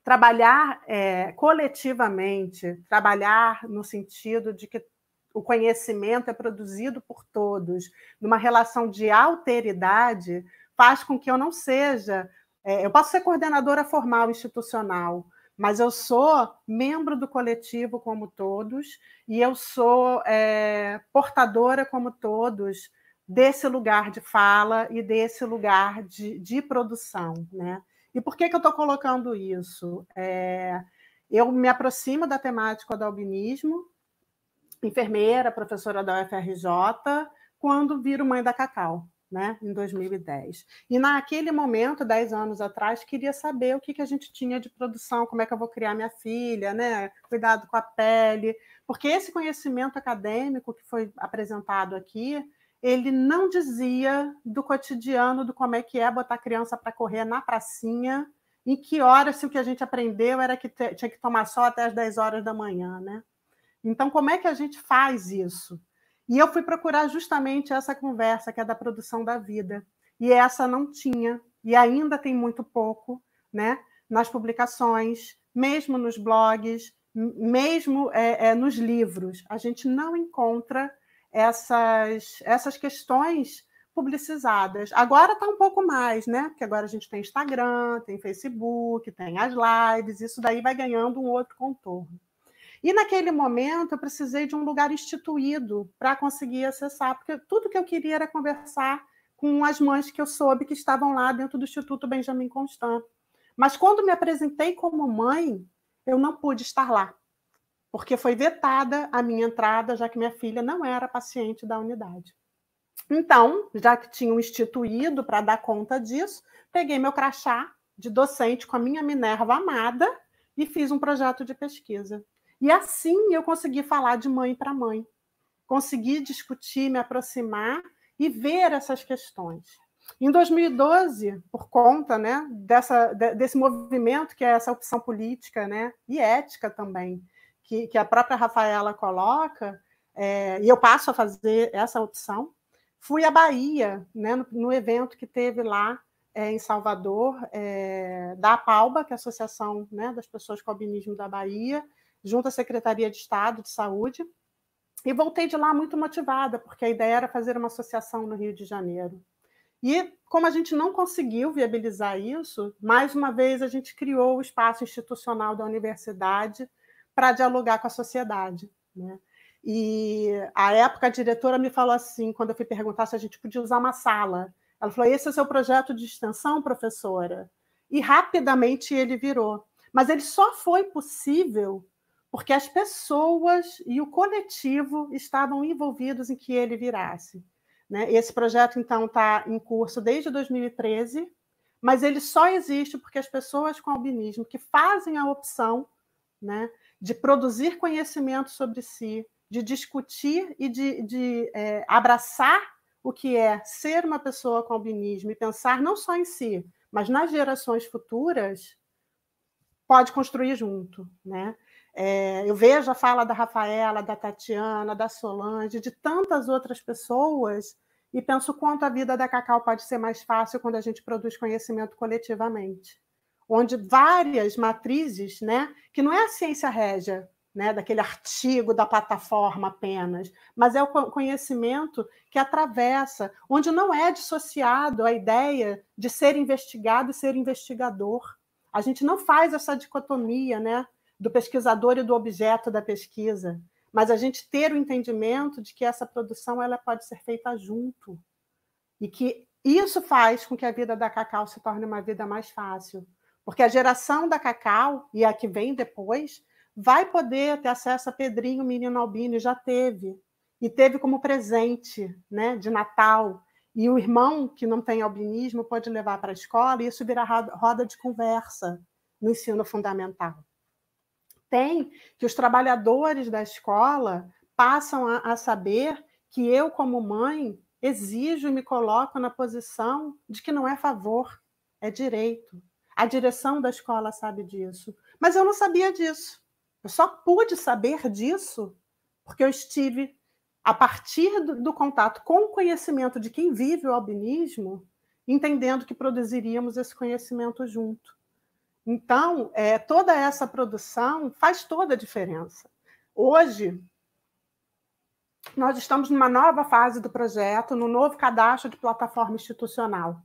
Trabalhar coletivamente, trabalhar no sentido de que o conhecimento é produzido por todos, numa relação de alteridade, faz com que eu não seja... eu posso ser coordenadora formal institucional, mas eu sou membro do coletivo como todos, e eu sou portadora como todos desse lugar de fala e desse lugar de produção, né? E por que eu estou colocando isso? Eu me aproximo da temática do albinismo, enfermeira, professora da UFRJ, quando viro mãe da Cacau, né, em 2010. E naquele momento, 10 anos atrás, queria saber o que a gente tinha de produção, como é que eu vou criar minha filha, né, cuidado com a pele, porque esse conhecimento acadêmico que foi apresentado aqui, ele não dizia do cotidiano, do como é que é botar a criança para correr na pracinha, em que horas, se o que a gente aprendeu era que tinha que tomar sol até as 10 horas da manhã, né? Então, como é que a gente faz isso? E eu fui procurar justamente essa conversa, que é da produção da vida. E essa não tinha, e ainda tem muito pouco, né, nas publicações, mesmo nos blogs, mesmo nos livros. A gente não encontra essas questões publicizadas. Agora está um pouco mais, né? Porque agora a gente tem Instagram, tem Facebook, tem as lives, isso daí vai ganhando um outro contorno. E naquele momento eu precisei de um lugar instituído para conseguir acessar, porque tudo que eu queria era conversar com as mães que eu soube que estavam lá dentro do Instituto Benjamin Constant. Mas quando me apresentei como mãe, eu não pude estar lá. porque foi vetada a minha entrada, já que minha filha não era paciente da unidade. Então, já que tinham instituído para dar conta disso, peguei meu crachá de docente com a minha Minerva amada e fiz um projeto de pesquisa. E assim eu consegui falar de mãe para mãe, consegui discutir, me aproximar e ver essas questões. Em 2012, por conta, né, desse movimento que é essa opção política, né, e ética também, que a própria Rafaela coloca, e eu passo a fazer essa opção, fui à Bahia, né, no evento que teve lá em Salvador, da APALBA, que é a Associação, né, das Pessoas com Albinismo da Bahia, junto à Secretaria de Estado de Saúde, e voltei de lá muito motivada, porque a ideia era fazer uma associação no Rio de Janeiro. E, como a gente não conseguiu viabilizar isso, mais uma vez a gente criou o espaço institucional da universidade para dialogar com a sociedade, né? E, à época, a diretora me falou assim, quando eu fui perguntar se a gente podia usar uma sala. Ela falou, esse é o seu projeto de extensão, professora? E, rapidamente, ele virou. Mas ele só foi possível porque as pessoas e o coletivo estavam envolvidos em que ele virasse. Esse projeto, então, está em curso desde 2013, mas ele só existe porque as pessoas com albinismo que fazem a opção, né, de produzir conhecimento sobre si, de discutir e de abraçar o que é ser uma pessoa com albinismo e pensar não só em si, mas nas gerações futuras, pode construir junto, né? Eu vejo a fala da Rafaela, da Tatiana, da Solange, de tantas outras pessoas, e penso quanto a vida da Cacau pode ser mais fácil quando a gente produz conhecimento coletivamente, onde várias matrizes, né, que não é a ciência régia, né, daquele artigo da plataforma apenas, mas é o conhecimento que atravessa, onde não é dissociado a ideia de ser investigado e ser investigador. A gente não faz essa dicotomia, né, do pesquisador e do objeto da pesquisa, mas a gente ter o entendimento de que essa produção ela pode ser feita junto, e que isso faz com que a vida da Cacau se torne uma vida mais fácil, porque a geração da Cacau, e a que vem depois, vai poder ter acesso a Pedrinho, menino albino, e já teve, e teve como presente, né, de Natal, e o irmão que não tem albinismo pode levar para a escola, e isso vira roda de conversa no ensino fundamental. Tem que os trabalhadores da escola passam a saber que eu, como mãe, exijo e me coloco na posição de que não é favor, é direito. A direção da escola sabe disso. Mas eu não sabia disso. Eu só pude saber disso porque eu estive, a partir do contato com o conhecimento de quem vive o albinismo, entendendo que produziríamos esse conhecimento junto. Então, toda essa produção faz toda a diferença. Hoje, nós estamos numa nova fase do projeto, no novo cadastro de plataforma institucional.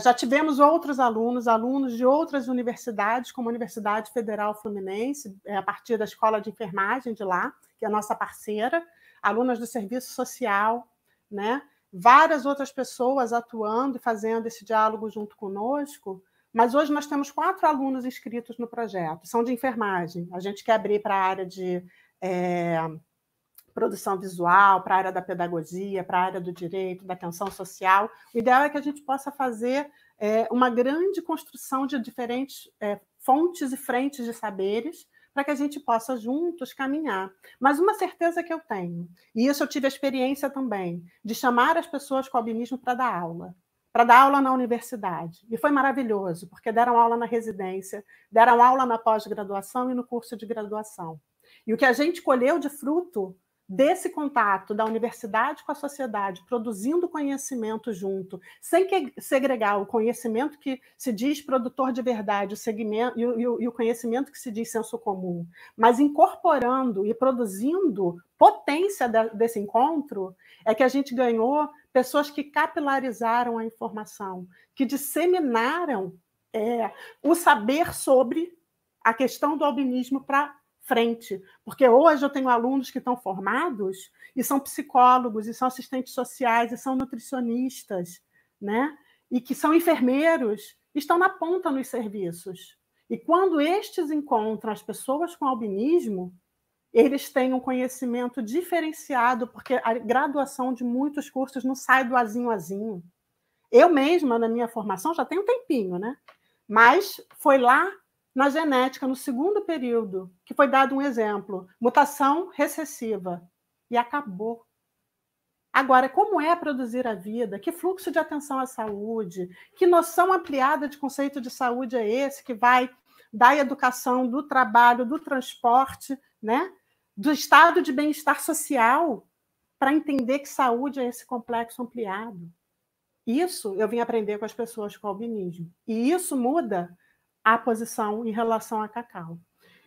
Já tivemos outros alunos de outras universidades, como a Universidade Federal Fluminense, a partir da Escola de Enfermagem de lá, que é a nossa parceira, alunas do Serviço Social, né? Várias outras pessoas atuando e fazendo esse diálogo junto conosco. Mas hoje nós temos 4 alunos inscritos no projeto, são de enfermagem. A gente quer abrir para a área de produção visual, para a área da pedagogia, para a área do direito, da atenção social. O ideal é que a gente possa fazer uma grande construção de diferentes fontes e frentes de saberes para que a gente possa juntos caminhar. Mas uma certeza que eu tenho, e isso eu tive a experiência também, de chamar as pessoas com albinismo para dar aula na universidade. E foi maravilhoso, porque deram aula na residência, deram aula na pós-graduação e no curso de graduação. E o que a gente colheu de fruto desse contato da universidade com a sociedade, produzindo conhecimento junto, sem segregar o conhecimento que se diz produtor de verdade, o segmento, e o conhecimento que se diz senso comum, mas incorporando e produzindo potência desse encontro, é que a gente ganhou pessoas que capilarizaram a informação, que disseminaram o saber sobre a questão do albinismo para frente. Porque hoje eu tenho alunos que estão formados e são psicólogos, e são assistentes sociais, e são nutricionistas, né? E que são enfermeiros, estão na ponta nos serviços. E quando estes encontram as pessoas com albinismo, eles têm um conhecimento diferenciado, porque a graduação de muitos cursos não sai do azinho azinho. Eu mesma, na minha formação, já tem um tempinho, né? Mas foi lá na genética, no segundo período, que foi dado um exemplo, mutação recessiva, e acabou. Agora, como é produzir a vida? Que fluxo de atenção à saúde? Que noção ampliada de conceito de saúde é esse que vai da educação, do trabalho, do transporte, né? Do estado de bem-estar social, para entender que saúde é esse complexo ampliado? Isso eu vim aprender com as pessoas com albinismo. E isso muda a posição em relação a cacau.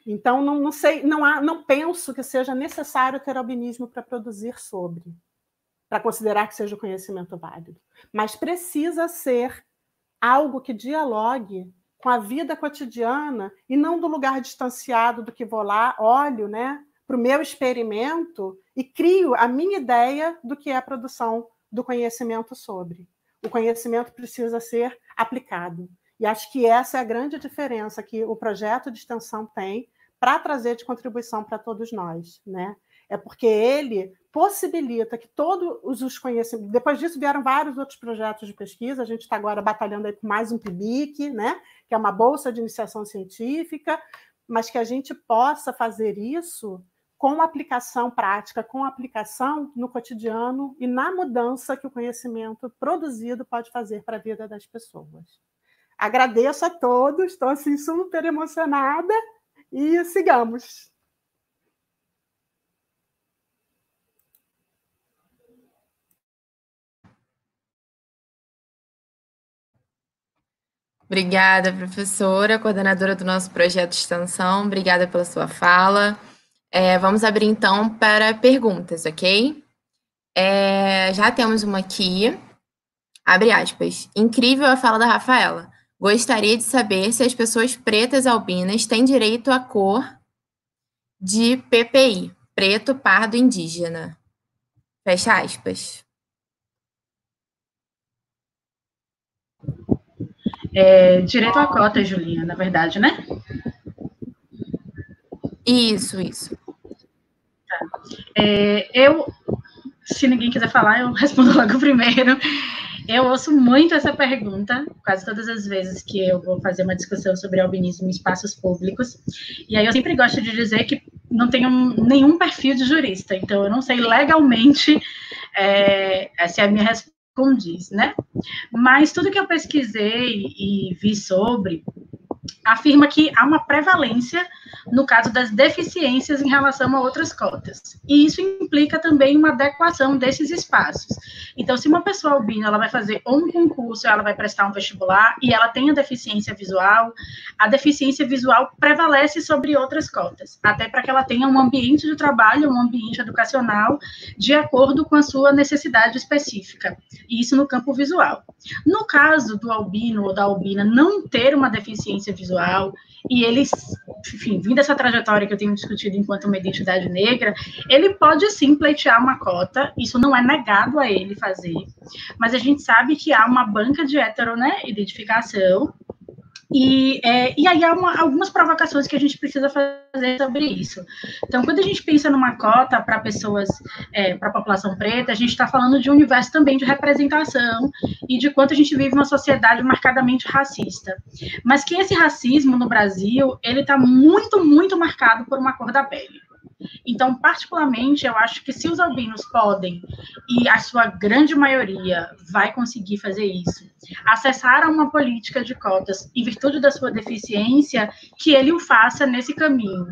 Então, não sei, não penso que seja necessário ter albinismo para produzir sobre, para considerar que seja o conhecimento válido. Mas precisa ser algo que dialogue com a vida cotidiana e não do lugar distanciado do que vou lá, olho, né, para o meu experimento e crio a minha ideia do que é a produção do conhecimento sobre. O conhecimento precisa ser aplicado. E acho que essa é a grande diferença que o projeto de extensão tem para trazer de contribuição para todos nós, né? É porque ele possibilita que todos os conhecimentos... Depois disso vieram vários outros projetos de pesquisa, a gente está agora batalhando aí por mais um PIBIC, né? Que é uma bolsa de iniciação científica, mas que a gente possa fazer isso com aplicação prática, com aplicação no cotidiano e na mudança que o conhecimento produzido pode fazer para a vida das pessoas. Agradeço a todos, estou assim, super emocionada, e sigamos. Obrigada, professora, coordenadora do nosso projeto de extensão. Obrigada pela sua fala. Vamos abrir, então, para perguntas, ok? Já temos uma aqui. Abre aspas. Incrível a fala da Rafaela. Gostaria de saber se as pessoas pretas albinas têm direito à cor de PPI, preto, pardo, indígena. Fecha aspas. Direito à cota, Julinha, na verdade, né? Isso. Tá. Se ninguém quiser falar, eu respondo logo primeiro. Eu ouço muito essa pergunta, quase todas as vezes que eu vou fazer uma discussão sobre albinismo em espaços públicos. E aí eu sempre gosto de dizer que não tenho nenhum perfil de jurista, então eu não sei legalmente se a minha resposta condiz, né? Mas tudo que eu pesquisei e vi sobre afirma que há uma prevalência no caso das deficiências em relação a outras cotas. E isso implica também uma adequação desses espaços. Então, se uma pessoa albina ela vai fazer ou um concurso, ela vai prestar um vestibular, e ela tem a deficiência visual prevalece sobre outras cotas, até para que ela tenha um ambiente de trabalho, um ambiente educacional, de acordo com a sua necessidade específica. E isso no campo visual. No caso do albino ou da albina não ter uma deficiência visual, e eles, enfim, vindo dessa trajetória que eu tenho discutido enquanto uma identidade negra, ele pode sim pleitear uma cota, isso não é negado a ele fazer, mas a gente sabe que há uma banca de heteroidentificação, e aí há algumas provocações que a gente precisa fazer sobre isso. Então, quando a gente pensa numa cota para pessoas, para a população preta, a gente está falando de um universo também de representação e de quanto a gente vive uma sociedade marcadamente racista. Mas que esse racismo no Brasil, ele está muito, muito marcado por uma cor da pele. Então, particularmente, eu acho que se os albinos podem, e a sua grande maioria vai conseguir fazer isso, acessar a uma política de cotas em virtude da sua deficiência, que ele o faça nesse caminho,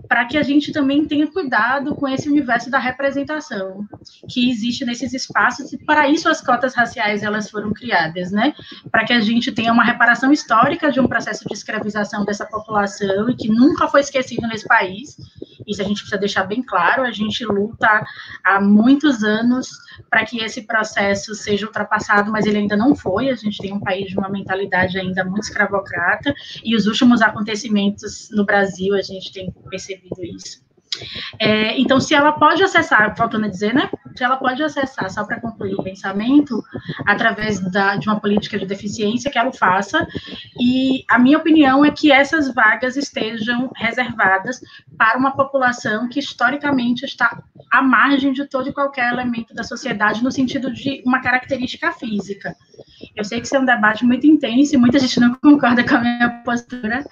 para que a gente também tenha cuidado com esse universo da representação que existe nesses espaços, e para isso as cotas raciais elas foram criadas, né? Para que a gente tenha uma reparação histórica de um processo de escravização dessa população e que nunca foi esquecido nesse país. Isso a gente precisa deixar bem claro, a gente luta há muitos anos para que esse processo seja ultrapassado, mas ele ainda não foi, a gente tem um país de uma mentalidade ainda muito escravocrata, e os últimos acontecimentos no Brasil, a gente tem percebido isso. Então, se ela pode acessar, faltando a dizer, né? Se ela pode acessar, só para concluir o pensamento, através de uma política de deficiência, que ela o faça. E a minha opinião é que essas vagas estejam reservadas para uma população que, historicamente, está à margem de todo e qualquer elemento da sociedade, no sentido de uma característica física. Eu sei que isso é um debate muito intenso e muita gente não concorda com a minha postura,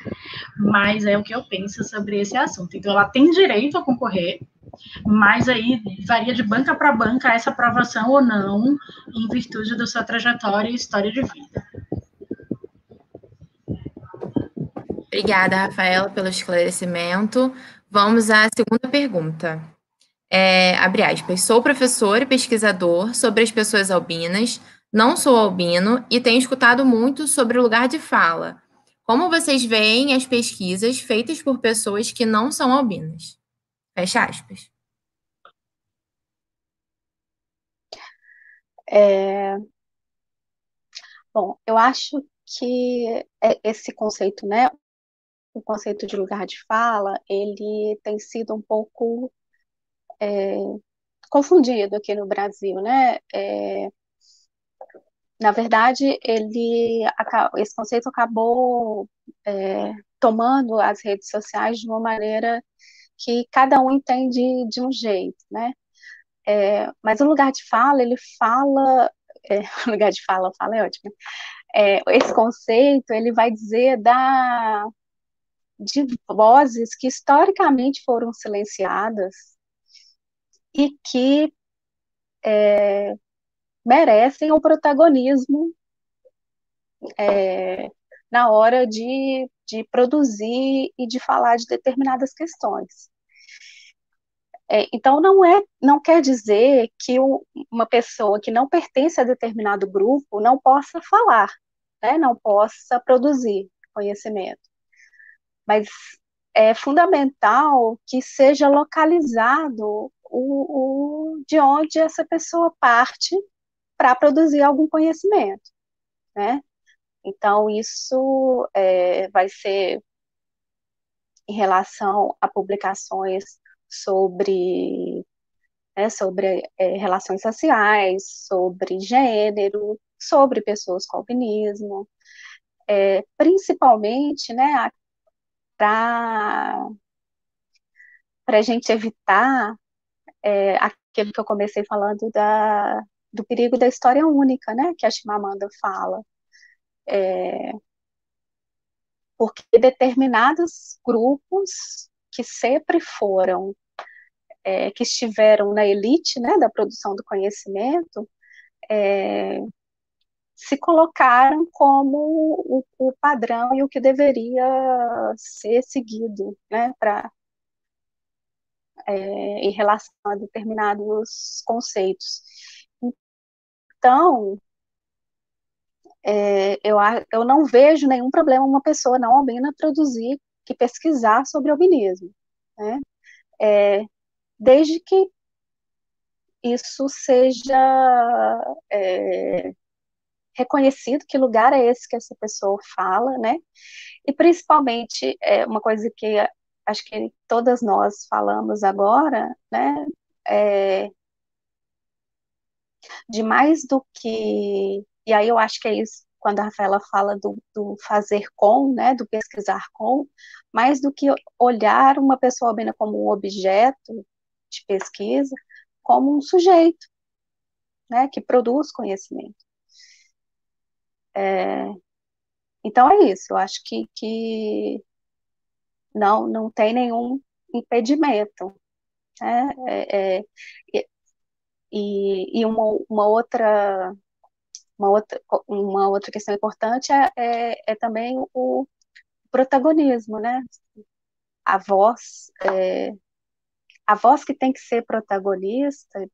mas é o que eu penso sobre esse assunto. Então, ela tem direito a concorrer, mas aí varia de banca para banca essa aprovação ou não, em virtude da sua trajetória e história de vida. Obrigada, Rafaela, pelo esclarecimento. Vamos à segunda pergunta. Abre aspas. Sou professor e pesquisador sobre as pessoas albinas, não sou albino e tenho escutado muito sobre o lugar de fala. Como vocês veem as pesquisas feitas por pessoas que não são albinas? Fecha aspas. Bom, eu acho que esse conceito, né, o conceito de lugar de fala, ele tem sido um pouco confundido aqui no Brasil, né? Na verdade, esse conceito acabou tomando as redes sociais de uma maneira que cada um entende de um jeito, né? Mas o lugar de fala, ele fala... lugar de fala é ótimo. Esse conceito, ele vai dizer de vozes que historicamente foram silenciadas e que merecem o protagonismo na hora de produzir e de falar de determinadas questões. Então, não quer dizer que uma pessoa que não pertence a determinado grupo não possa falar, né, não possa produzir conhecimento. Mas é fundamental que seja localizado de onde essa pessoa parte para produzir algum conhecimento, né? Então, isso vai ser em relação a publicações sobre relações sociais, sobre gênero, sobre pessoas com albinismo, principalmente, né, para a gente evitar aquilo que eu comecei falando do perigo da história única, né, que a Chimamanda fala. Porque determinados grupos que sempre foram, que estiveram na elite, né, da produção do conhecimento, se colocaram como o padrão e o que deveria ser seguido, né, em relação a determinados conceitos. Então, eu não vejo nenhum problema uma pessoa não albina produzir e pesquisar sobre albinismo, né? Desde que isso seja reconhecido, que lugar é esse que essa pessoa fala, né? E principalmente, uma coisa que acho que todas nós falamos agora, né? De mais do que... E aí eu acho que é isso, quando a Rafaela fala do fazer com, né? Do pesquisar com, mais do que olhar uma pessoa albina como um objeto de pesquisa, como um sujeito, né? Que produz conhecimento. Então é isso, eu acho que não tem nenhum impedimento, né? E uma outra questão importante é também o protagonismo, né? A voz que tem que ser protagonista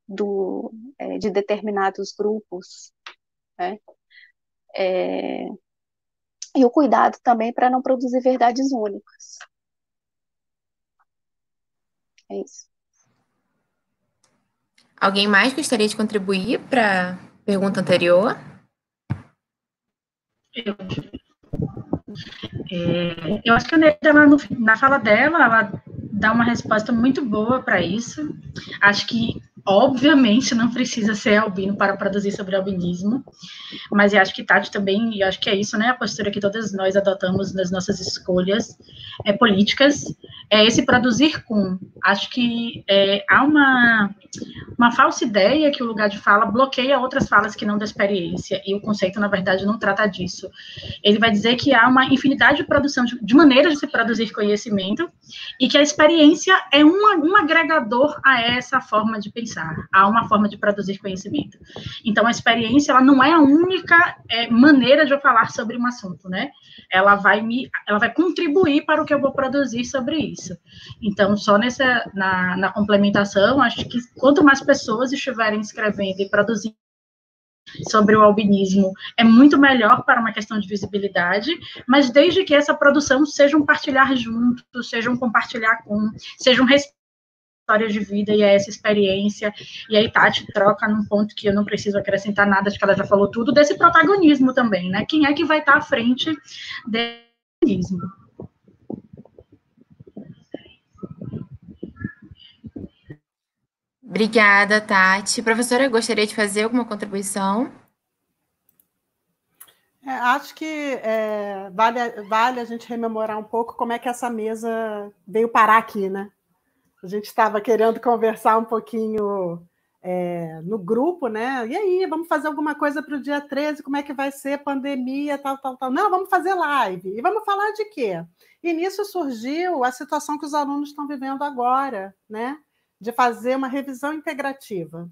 de determinados grupos, né? E o cuidado também para não produzir verdades únicas. É isso. Alguém mais gostaria de contribuir para a pergunta anterior? Eu acho que a Neide, na fala dela, ela dar uma resposta muito boa para isso. Acho que, obviamente, não precisa ser albino para produzir sobre albinismo, mas eu acho que Tati também, e acho que é isso, né, a postura que todas nós adotamos nas nossas escolhas políticas, é esse produzir com. Acho que há uma falsa ideia que o lugar de fala bloqueia outras falas que não da experiência, e o conceito, na verdade, não trata disso. Ele vai dizer que há uma infinidade de produção, de maneiras de se produzir conhecimento, e que a experiência é um agregador a essa forma de pensar, a uma forma de produzir conhecimento. Então, a experiência, ela não é a única maneira de eu falar sobre um assunto, né? Ela vai contribuir para o que eu vou produzir sobre isso. Então, só na complementação, acho que quanto mais pessoas estiverem escrevendo e produzindo sobre o albinismo, é muito melhor para uma questão de visibilidade, mas desde que essa produção seja um partilhar junto, seja um compartilhar com, seja um respeito à história de vida e a essa experiência. E aí Tati troca num ponto que eu não preciso acrescentar nada, acho que ela já falou tudo, desse protagonismo também, né? Quem é que vai estar à frente desse albinismo? Obrigada, Tati. Professora, gostaria de fazer alguma contribuição? Acho que vale a gente rememorar um pouco como é que essa mesa veio parar aqui, né? A gente estava querendo conversar um pouquinho no grupo, né? E aí, vamos fazer alguma coisa para o dia 13, como é que vai ser, pandemia, tal. Não, vamos fazer live. E vamos falar de quê? E nisso surgiu a situação que os alunos estão vivendo agora, né? De fazer uma revisão integrativa.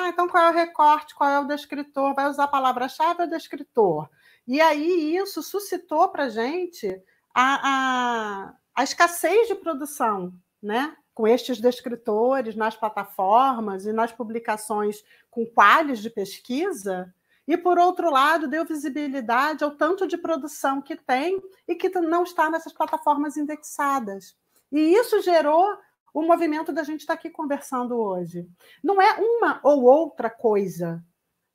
Então qual é o recorte, qual é o descritor? Vai usar a palavra-chave ou descritor? E aí isso suscitou para a gente a escassez de produção, né? Com estes descritores nas plataformas e nas publicações com qualis de pesquisa, e, por outro lado, deu visibilidade ao tanto de produção que tem e que não está nessas plataformas indexadas. E isso gerou o movimento da gente estar aqui conversando hoje. Não é uma ou outra coisa,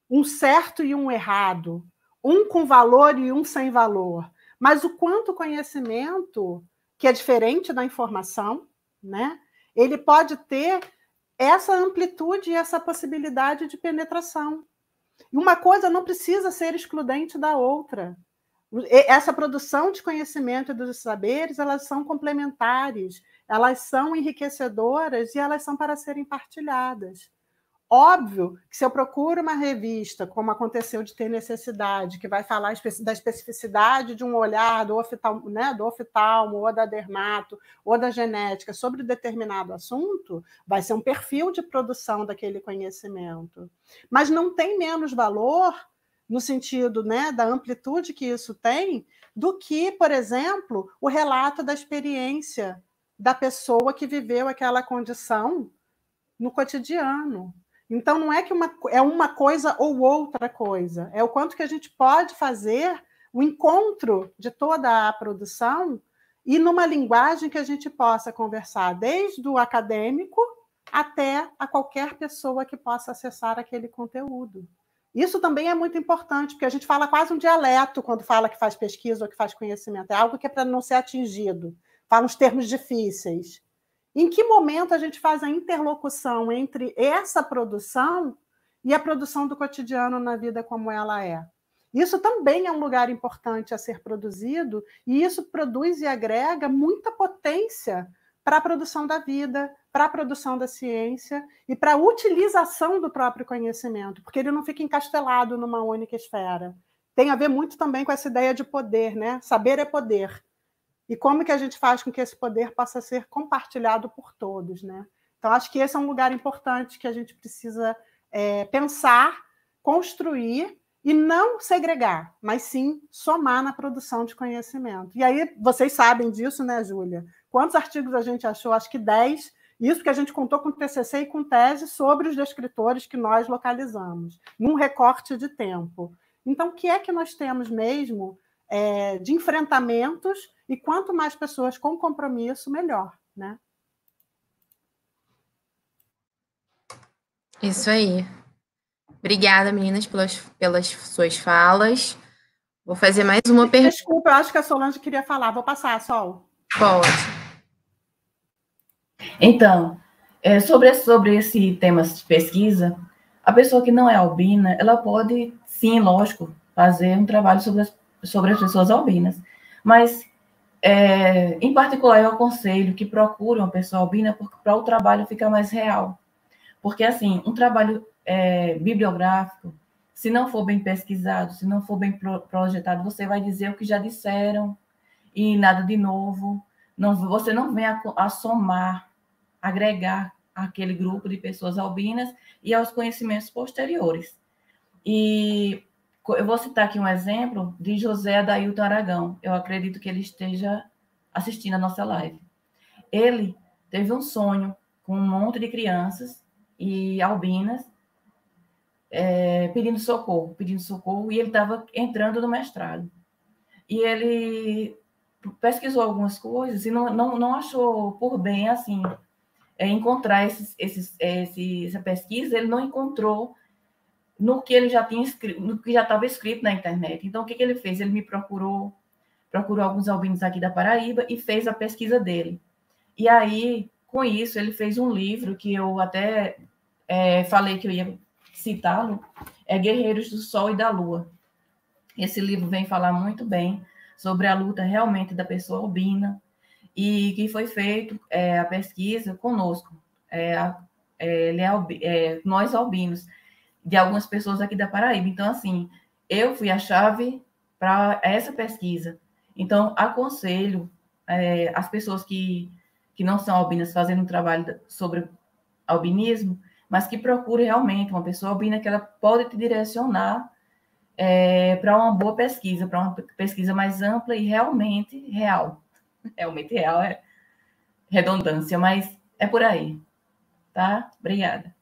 um certo e um errado, um com valor e um sem valor, mas o quanto o conhecimento, que é diferente da informação, né, ele pode ter essa amplitude e essa possibilidade de penetração. E uma coisa não precisa ser excludente da outra. Essa produção de conhecimento e dos saberes, elas são complementares, elas são enriquecedoras e elas são para serem partilhadas. Óbvio que se eu procuro uma revista, como aconteceu de ter necessidade, que vai falar da especificidade de um olhar do oftalmo, né, do oftalmo, ou da dermato, ou da genética sobre determinado assunto, vai ser um perfil de produção daquele conhecimento. Mas não tem menos valor, no sentido, né, da amplitude que isso tem, do que, por exemplo, o relato da experiência da pessoa que viveu aquela condição no cotidiano. Então, não é que é uma coisa ou outra coisa, é o quanto que a gente pode fazer o encontro de toda a produção e numa linguagem que a gente possa conversar desde o acadêmico até a qualquer pessoa que possa acessar aquele conteúdo. Isso também é muito importante, porque a gente fala quase um dialeto quando fala que faz pesquisa ou que faz conhecimento, é algo que é para não ser atingido, fala uns termos difíceis. Em que momento a gente faz a interlocução entre essa produção e a produção do cotidiano na vida como ela é? Isso também é um lugar importante a ser produzido, e isso produz e agrega muita potência para a produção da vida, para a produção da ciência e para a utilização do próprio conhecimento, porque ele não fica encastelado numa única esfera. Tem a ver muito também com essa ideia de poder, né? Saber é poder. E como que a gente faz com que esse poder possa ser compartilhado por todos, né? Então, acho que esse é um lugar importante que a gente precisa pensar, construir e não segregar, mas sim somar na produção de conhecimento. E aí, vocês sabem disso, né, Júlia? Quantos artigos a gente achou? Acho que 10. Isso que a gente contou com TCC e com tese sobre os descritores que nós localizamos, num recorte de tempo. Então, o que é que nós temos mesmo de enfrentamentos, e quanto mais pessoas com compromisso, melhor, né? Isso aí. Obrigada, meninas, pelas suas falas. Vou fazer mais uma pergunta. Desculpa, eu acho que a Solange queria falar. Vou passar, Sol. Pode. Então, sobre esse tema de pesquisa, a pessoa que não é albina, ela pode, sim, lógico, fazer um trabalho sobre as pessoas albinas. Mas, em particular, eu aconselho que procure uma pessoa albina para o trabalho ficar mais real. Porque, assim, um trabalho bibliográfico, se não for bem pesquisado, se não for bem projetado, você vai dizer o que já disseram e nada de novo. Você não vem a somar, agregar aquele grupo de pessoas albinas e aos conhecimentos posteriores. E eu vou citar aqui um exemplo de José Adailton Aragão. Eu acredito que ele esteja assistindo a nossa live. Ele teve um sonho com um monte de crianças e albinas pedindo socorro, e ele estava entrando no mestrado. E ele pesquisou algumas coisas e não achou por bem, assim, encontrar essa pesquisa, ele não encontrou no que ele já tinha escrito, no que já estava escrito na internet. Então, o que ele fez? Ele me procurou alguns albinos aqui da Paraíba e fez a pesquisa dele. E aí, com isso, ele fez um livro que eu até falei que eu ia citá-lo, Guerreiros do Sol e da Lua. Esse livro vem falar muito bem sobre a luta realmente da pessoa albina e que foi feito a pesquisa conosco, nós albinos, de algumas pessoas aqui da Paraíba. Então, assim, eu fui a chave para essa pesquisa. Então, aconselho as pessoas que não são albinas fazendo um trabalho sobre albinismo, mas que procure realmente uma pessoa albina que ela pode te direcionar para uma boa pesquisa, para uma pesquisa mais ampla e realmente real. Realmente real é redundância, mas é por aí. Tá? Obrigada.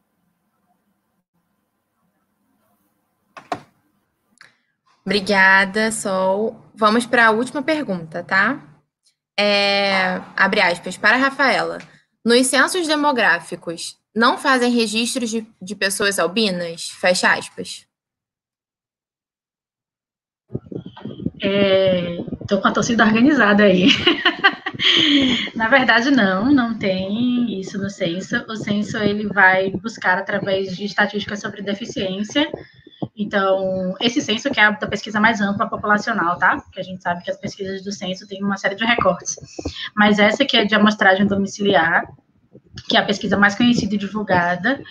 Obrigada, Sol. Vamos para a última pergunta, tá? Abre aspas, para a Rafaela. Nos censos demográficos, não fazem registros de pessoas albinas? Fecha aspas. Estou com a torcida organizada aí. Na verdade, não tem isso no censo. O censo ele vai buscar através de estatísticas sobre deficiência. Então, esse censo que é a da pesquisa mais ampla populacional, tá? Porque a gente sabe que as pesquisas do censo têm uma série de recortes. Mas essa que é de amostragem domiciliar, que é a pesquisa mais conhecida e divulgada,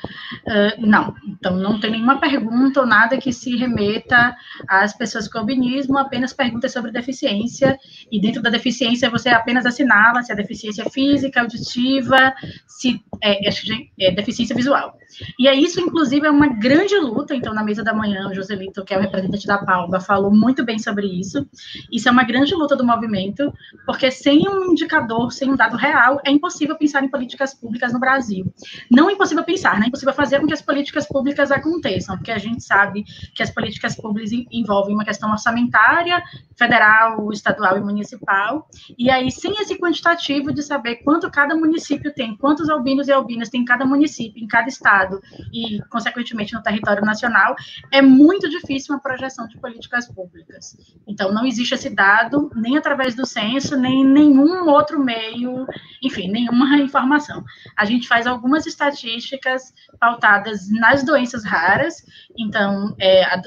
não. Então, não tem nenhuma pergunta ou nada que se remeta às pessoas com albinismo, apenas perguntas sobre deficiência, e dentro da deficiência você apenas assinala se é deficiência física, auditiva, se é deficiência visual. E isso, inclusive, é uma grande luta. Então, na mesa da manhã, o Joselito, que é o representante da Palma, falou muito bem sobre isso. Isso é uma grande luta do movimento, porque sem um indicador, sem um dado real, é impossível pensar em políticas públicas no Brasil. Não é impossível pensar, né? É impossível fazer com que as políticas públicas aconteçam, porque a gente sabe que as políticas públicas envolvem uma questão orçamentária, federal, estadual e municipal, e aí, sem esse quantitativo de saber quanto cada município tem, quantos albinos e albinas tem em cada município, em cada estado, e, consequentemente, no território nacional, é muito difícil uma projeção de políticas públicas. Então, não existe esse dado, nem através do censo, nem nenhum outro meio, enfim, nenhuma informação. A gente faz algumas estatísticas pautadas nas doenças raras. Então,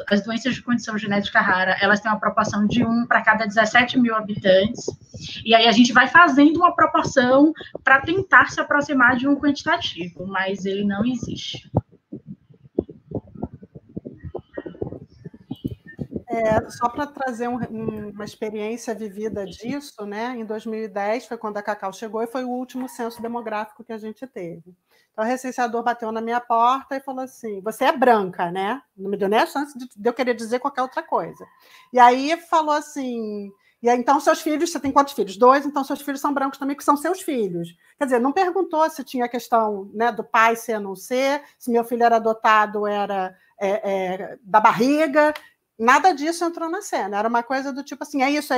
as doenças de condição genética rara, elas têm uma proporção de 1 para cada 17 mil habitantes, e aí a gente vai fazendo uma proporção para tentar se aproximar de um quantitativo, mas ele não existe. Só para trazer uma experiência vivida disso, né? Em 2010 foi quando a Cacau chegou e foi o último censo demográfico que a gente teve. Então, o recenseador bateu na minha porta e falou assim: você é branca, né? Não me deu nem a chance de eu querer dizer qualquer outra coisa. E aí falou assim: e aí, então seus filhos, você tem quantos filhos? 2, então seus filhos são brancos também, que são seus filhos. Quer dizer, não perguntou se tinha a questão, né, do pai ser ou não ser, se meu filho era adotado, era da barriga. Nada disso entrou na cena, era uma coisa do tipo assim, é isso.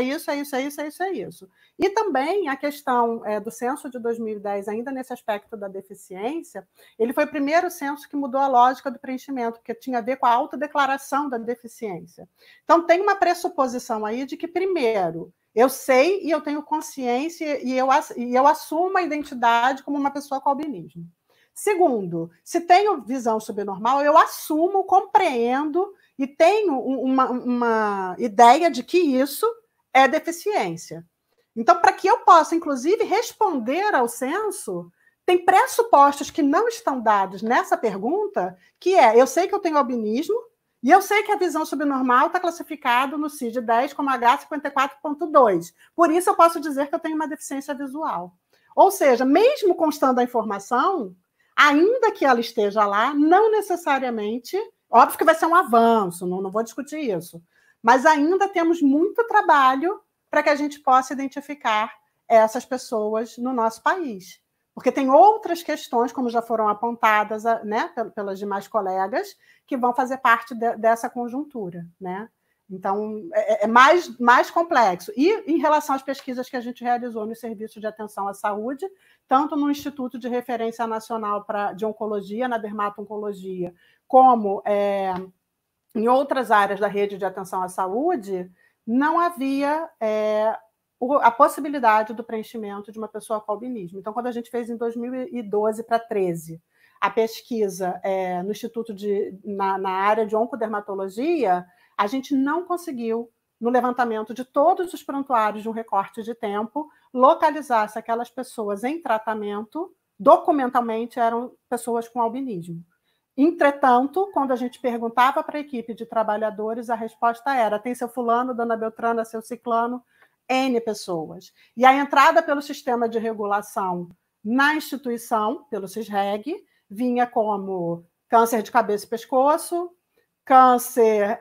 E também a questão do censo de 2010, ainda nesse aspecto da deficiência, ele foi o primeiro censo que mudou a lógica do preenchimento, porque tinha a ver com a autodeclaração da deficiência. Então, tem uma pressuposição aí de que, primeiro, Eu sei e eu tenho consciência e eu assumo a identidade como uma pessoa com albinismo. Segundo, se tenho visão subnormal, eu assumo, compreendo e tenho uma ideia de que isso é deficiência. Então, para que eu possa, inclusive, responder ao censo, tem pressupostos que não estão dados nessa pergunta, que é, eu sei que eu tenho albinismo, e eu sei que a visão subnormal está classificado no CID-10 como H54.2. Por isso, eu posso dizer que eu tenho uma deficiência visual. Ou seja, mesmo constando a informação, ainda que ela esteja lá, não necessariamente... Óbvio que vai ser um avanço, não vou discutir isso. Mas ainda temos muito trabalho para que a gente possa identificar essas pessoas no nosso país. Porque tem outras questões, como já foram apontadas, né, pelas demais colegas, que vão fazer parte dessa conjuntura, né? Então, é mais complexo. E em relação às pesquisas que a gente realizou no Serviço de Atenção à Saúde, tanto no Instituto de Referência Nacional de Oncologia, na dermato-oncologia, como em outras áreas da rede de atenção à saúde, não havia a possibilidade do preenchimento de uma pessoa com albinismo. Então, quando a gente fez em 2012 para 2013 a pesquisa no Instituto na área de oncodermatologia, a gente não conseguiu, no levantamento de todos os prontuários de um recorte de tempo, localizar se aquelas pessoas em tratamento, documentalmente, eram pessoas com albinismo. Entretanto, quando a gente perguntava para a equipe de trabalhadores, a resposta era: tem seu fulano, dona Beltrana, seu ciclano, N pessoas. E a entrada pelo sistema de regulação na instituição, pelo CISREG, vinha como câncer de cabeça e pescoço, câncer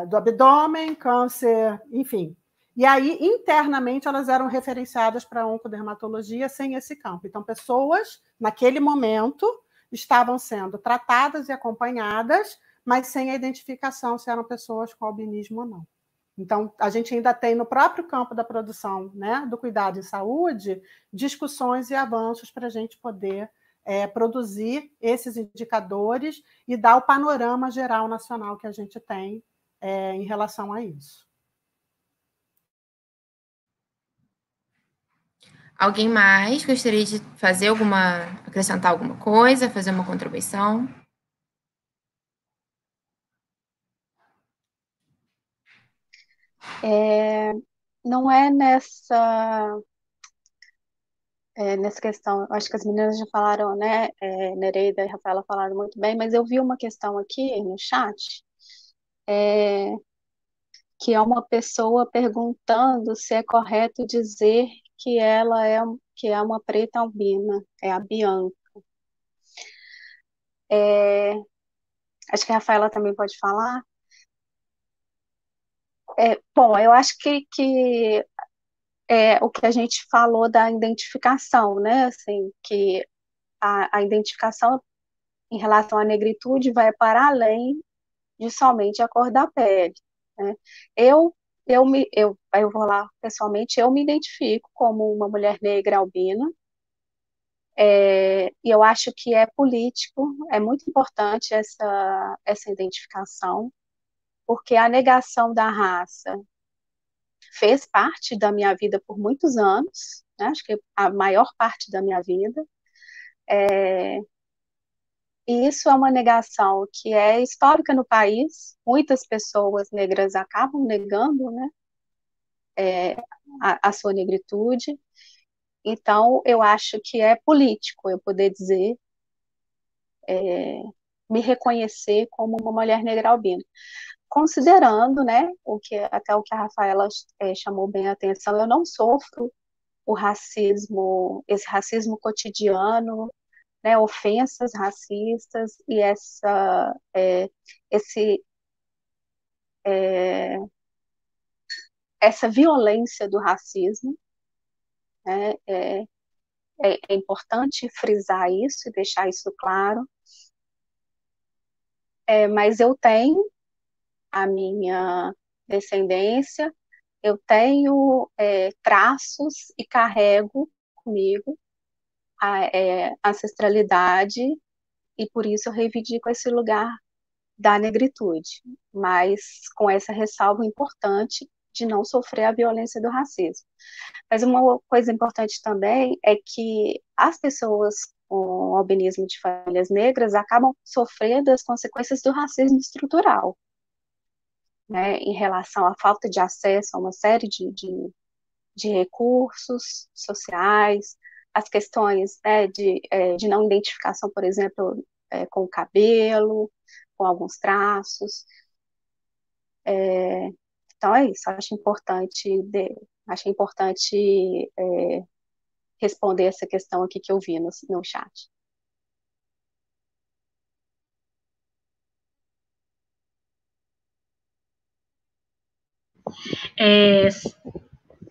do abdômen, câncer, enfim. E aí, internamente, elas eram referenciadas para a oncodermatologia sem esse campo. Então, pessoas, naquele momento, estavam sendo tratadas e acompanhadas, mas sem a identificação se eram pessoas com albinismo ou não. Então, a gente ainda tem no próprio campo da produção, né, do cuidado em saúde, discussões e avanços para a gente poder produzir esses indicadores e dar o panorama geral nacional que a gente tem em relação a isso. Alguém mais gostaria de acrescentar alguma coisa, fazer uma contribuição? Não é nessa questão, acho que as meninas já falaram, né? Nereida e Rafaela falaram muito bem, mas eu vi uma questão aqui no chat, que é uma pessoa perguntando se é correto dizer que ela que é uma preta albina, é a Bianca. Acho que a Rafaela também pode falar. Bom, eu acho que o que a gente falou da identificação, né? Assim, que a identificação em relação à negritude vai para além de somente a cor da pele, né? Eu vou lá pessoalmente, eu me identifico como uma mulher negra albina, e eu acho que é político, é muito importante essa identificação, porque a negação da raça fez parte da minha vida por muitos anos, né? Acho que a maior parte da minha vida, e isso é uma negação que é histórica no país. Muitas pessoas negras acabam negando, né, a sua negritude. Então, eu acho que é político eu poder dizer, me reconhecer como uma mulher negra albina. Considerando, né, até o que a Rafaela chamou bem a atenção, eu não sofro esse racismo cotidiano, né, ofensas racistas e essa violência do racismo, né, é importante frisar isso e deixar isso claro, mas eu tenho a minha descendência, eu tenho traços e carrego comigo a ancestralidade, e por isso eu reivindico esse lugar da negritude, mas com essa ressalva importante de não sofrer a violência do racismo. Mas uma coisa importante também é que as pessoas com albinismo de famílias negras acabam sofrendo as consequências do racismo estrutural, né, em relação à falta de acesso a uma série de recursos sociais, as questões, né, de não identificação, por exemplo, com o cabelo, com alguns traços. Então é isso, acho importante responder essa questão aqui que eu vi no chat.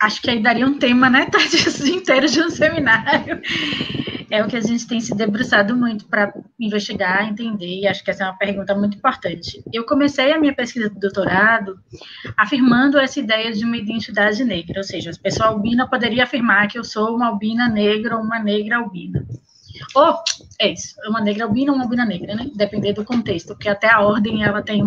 Acho que aí daria um tema, né, tardes inteiros de um seminário. É o que a gente tem se debruçado muito para investigar, entender, e acho que essa é uma pergunta muito importante. Eu comecei a minha pesquisa de doutorado afirmando essa ideia de uma identidade negra, ou seja, a pessoa albina poderia afirmar que eu sou uma albina negra ou uma negra albina. Ou, é isso, uma negra albina ou uma albina negra, né? Depender do contexto, porque até a ordem, ela tem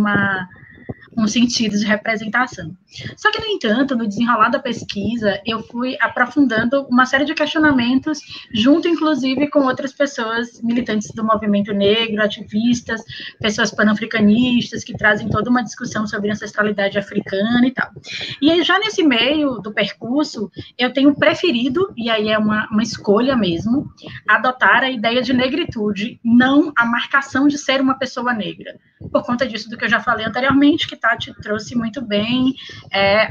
um sentido de representação. Só que, no entanto, no desenrolar da pesquisa, eu fui aprofundando uma série de questionamentos, junto, inclusive, com outras pessoas militantes do movimento negro, ativistas, pessoas panafricanistas, que trazem toda uma discussão sobre ancestralidade africana e tal. E aí, já nesse meio do percurso, eu tenho preferido, e aí é uma escolha mesmo, adotar a ideia de negritude, não a marcação de ser uma pessoa negra. Por conta disso do que eu já falei anteriormente, que Tati trouxe muito bem,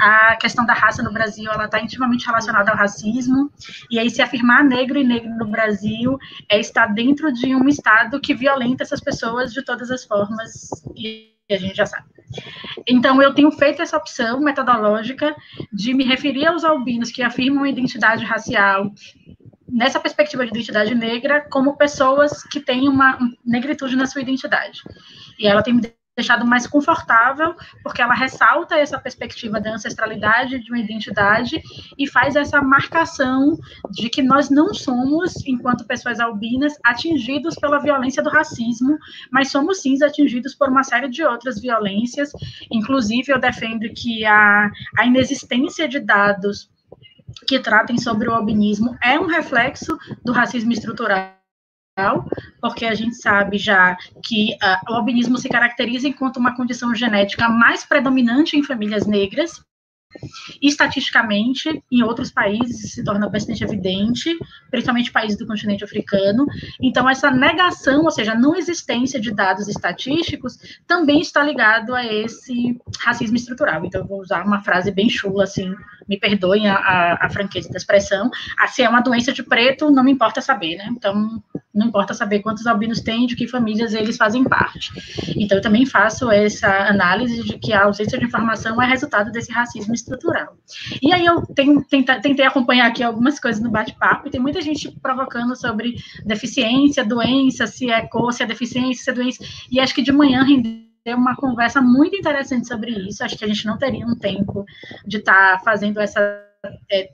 a questão da raça no Brasil, ela está intimamente relacionada ao racismo, e aí se afirmar negro e negro no Brasil é estar dentro de um estado que violenta essas pessoas de todas as formas, e a gente já sabe. Então, eu tenho feito essa opção metodológica de me referir aos albinos que afirmam identidade racial, nessa perspectiva de identidade negra, como pessoas que têm uma negritude na sua identidade. E ela tem me deixado mais confortável, porque ela ressalta essa perspectiva da ancestralidade, de uma identidade, e faz essa marcação de que nós não somos, enquanto pessoas albinas, atingidos pela violência do racismo, mas somos, sim, atingidos por uma série de outras violências. Inclusive, eu defendo que a inexistência de dados que tratem sobre o albinismo é um reflexo do racismo estrutural, porque a gente sabe já que o albinismo se caracteriza enquanto uma condição genética mais predominante em famílias negras. Estatisticamente, em outros países se torna bastante evidente, principalmente países do continente africano. Então, essa negação, ou seja, a não existência de dados estatísticos, também está ligado a esse racismo estrutural. Então, eu vou usar uma frase bem chula, assim, me perdoem a franqueza da expressão, se é uma doença de preto, não me importa saber, né? Então, não importa saber quantos albinos tem, de que famílias eles fazem parte. Então, eu também faço essa análise de que a ausência de informação é resultado desse racismo estrutural. E aí eu tentei acompanhar aqui algumas coisas no bate-papo, e tem muita gente provocando sobre deficiência, doença, se é cor, se é deficiência, se é doença, e acho que de manhã rendeu uma conversa muito interessante sobre isso. Acho que a gente não teria um tempo de estar fazendo essa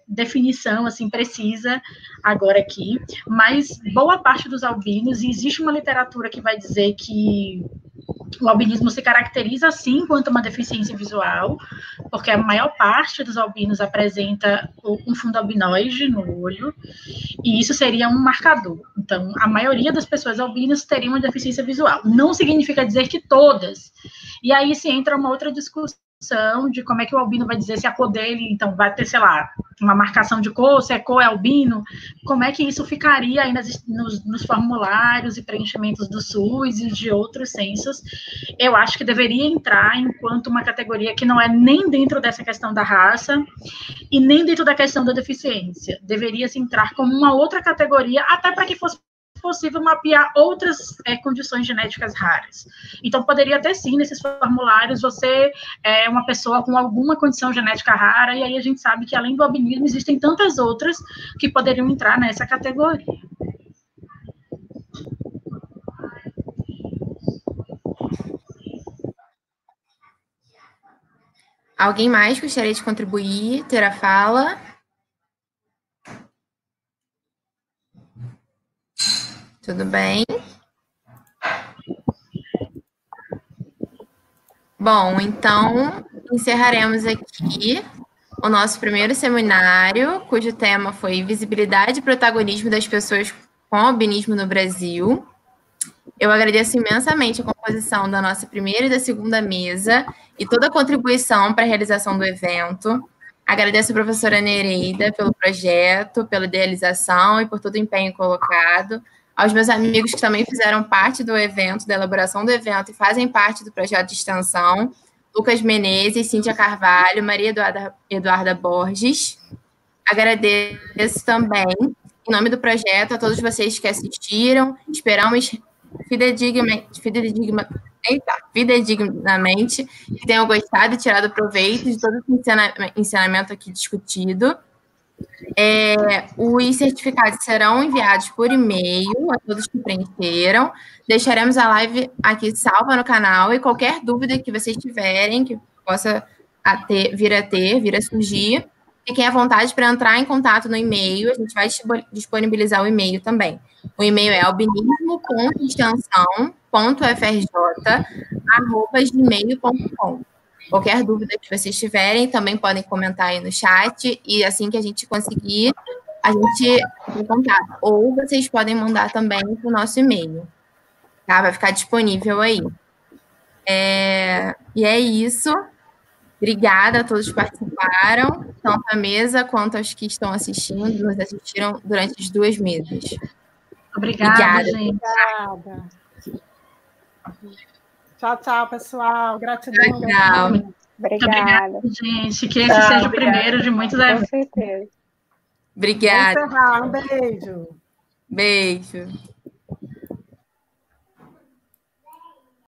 definição assim precisa agora aqui, mas boa parte dos albinos, e existe uma literatura que vai dizer que o albinismo se caracteriza, sim, enquanto uma deficiência visual, porque a maior parte dos albinos apresenta um fundo albinoide no olho, e isso seria um marcador. Então, a maioria das pessoas albinas teriam uma deficiência visual. Não significa dizer que todas. E aí se entra uma outra discussão de como é que o albino vai dizer se a cor dele, então, vai ter, sei lá, uma marcação de cor, se a cor é albino, como é que isso ficaria aí nos formulários e preenchimentos do SUS e de outros censos. Eu acho que deveria entrar enquanto uma categoria que não é nem dentro dessa questão da raça e nem dentro da questão da deficiência. Deveria se entrar como uma outra categoria, até para que fosse possível mapear outras condições genéticas raras. Então, poderia ter, sim, nesses formulários, você é uma pessoa com alguma condição genética rara, e aí a gente sabe que, além do albinismo, existem tantas outras que poderiam entrar nessa categoria. Alguém mais gostaria de contribuir, ter a fala? Tudo bem? Bom, então, encerraremos aqui o nosso primeiro seminário, cujo tema foi Visibilidade e Protagonismo das Pessoas com Albinismo no Brasil. Eu agradeço imensamente a composição da nossa primeira e da segunda mesa e toda a contribuição para a realização do evento. Agradeço a professora Nereida pelo projeto, pela idealização e por todo o empenho colocado. Aos meus amigos que também fizeram parte do evento, da elaboração do evento e fazem parte do projeto de extensão, Lucas Menezes, Cíntia Carvalho, Maria Eduarda Borges. Agradeço também, em nome do projeto, a todos vocês que assistiram. Esperamos fidedignamente que tenham gostado e tirado proveito de todo esse ensinamento aqui discutido. Os certificados serão enviados por e-mail a todos que preencheram. Deixaremos a live aqui salva no canal e qualquer dúvida que vocês tiverem, que possa vir a surgir, fiquem à vontade para entrar em contato no e-mail. A gente vai disponibilizar o e-mail também. O e-mail é albinismo.extensão.frj@gmail.com. Qualquer dúvida que vocês tiverem, também podem comentar aí no chat, e assim que a gente conseguir, a gente entra em contato. Ou vocês podem mandar também para o nosso e-mail, tá? Vai ficar disponível aí. E é isso. Obrigada a todos que participaram, tanto a mesa quanto aos que estão assistindo, nos assistiram durante as 2 mesas. Obrigada, gente. Obrigada. Tchau, tchau, pessoal. Gratidão. Tchau. Obrigada, gente. Que esse seja o primeiro de muitos eventos. Com certeza. Obrigada. Vamos encerrar. Um beijo. Beijo.